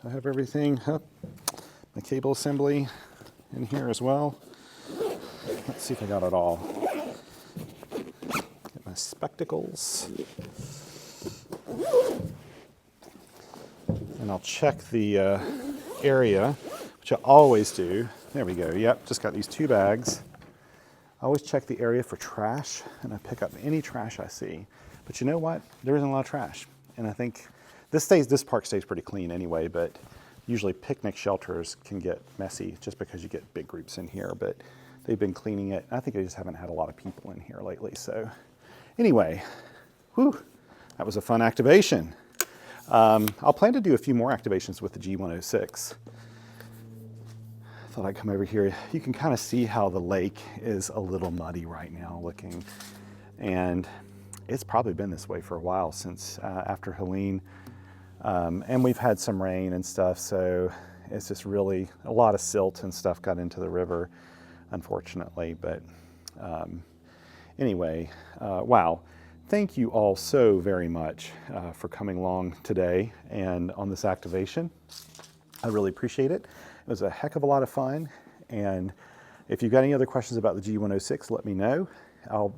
I have everything. My cable assembly in here as well. Let's see if I got it all. Get my spectacles. And I'll check the area, which I always do. There we go. Yep, just got these 2 bags. I always check the area for trash, and I pick up any trash I see. But you know what? There isn't a lot of trash. And I think this park stays pretty clean anyway, but usually picnic shelters can get messy just because you get big groups in here, but they've been cleaning it. I think they just haven't had a lot of people in here lately. So anyway, whew, that was a fun activation. I'll plan to do a few more activations with the G106. Thought I'd come over here. You can kind of see how the lake is a little muddy right now looking. And it's probably been this way for a while since after Helene. And we've had some rain and stuff, so it's just really a lot of silt and stuff got into the river, unfortunately. But anyway, wow. Thank you all so very much for coming along today and on this activation. I really appreciate it. It was a heck of a lot of fun. And if you've got any other questions about the G106, let me know.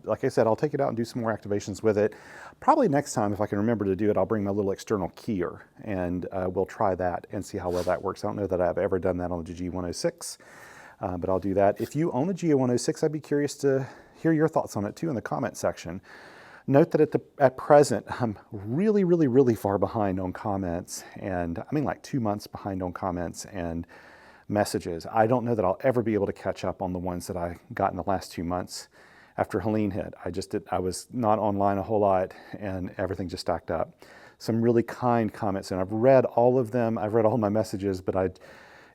Like I said, I'll take it out and do some more activations with it. Probably next time, if I can remember to do it, I'll bring my little external keyer and we'll try that and see how well that works. I don't know that I've ever done that on the G106, but I'll do that. If you own a G106, I'd be curious to hear your thoughts on it too in the comment section. Note that at present, I'm really, really, really far behind on comments, and I mean like 2 months behind on comments and messages. I don't know that I'll ever be able to catch up on the ones that I got in the last 2 months after Helene hit. I was not online a whole lot and everything just stacked up. Some really kind comments, and I've read all of them. I've read all my messages, but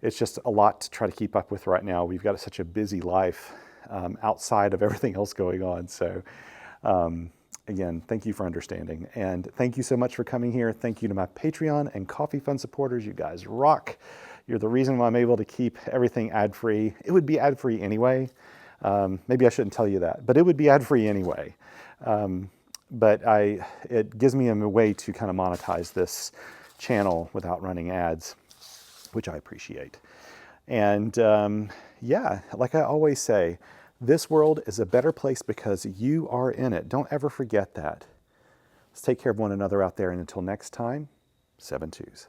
it's just a lot to try to keep up with right now. We've got such a busy life outside of everything else going on. So again, thank you for understanding. And thank you so much for coming here. Thank you to my Patreon and Coffee Fund supporters. You guys rock. You're the reason why I'm able to keep everything ad-free. It would be ad-free anyway. Maybe I shouldn't tell you that, but it would be ad-free anyway. But it gives me a way to kind of monetize this channel without running ads, which I appreciate. And yeah, like I always say, this world is a better place because you are in it. Don't ever forget that. Let's take care of one another out there, and until next time, 7 twos.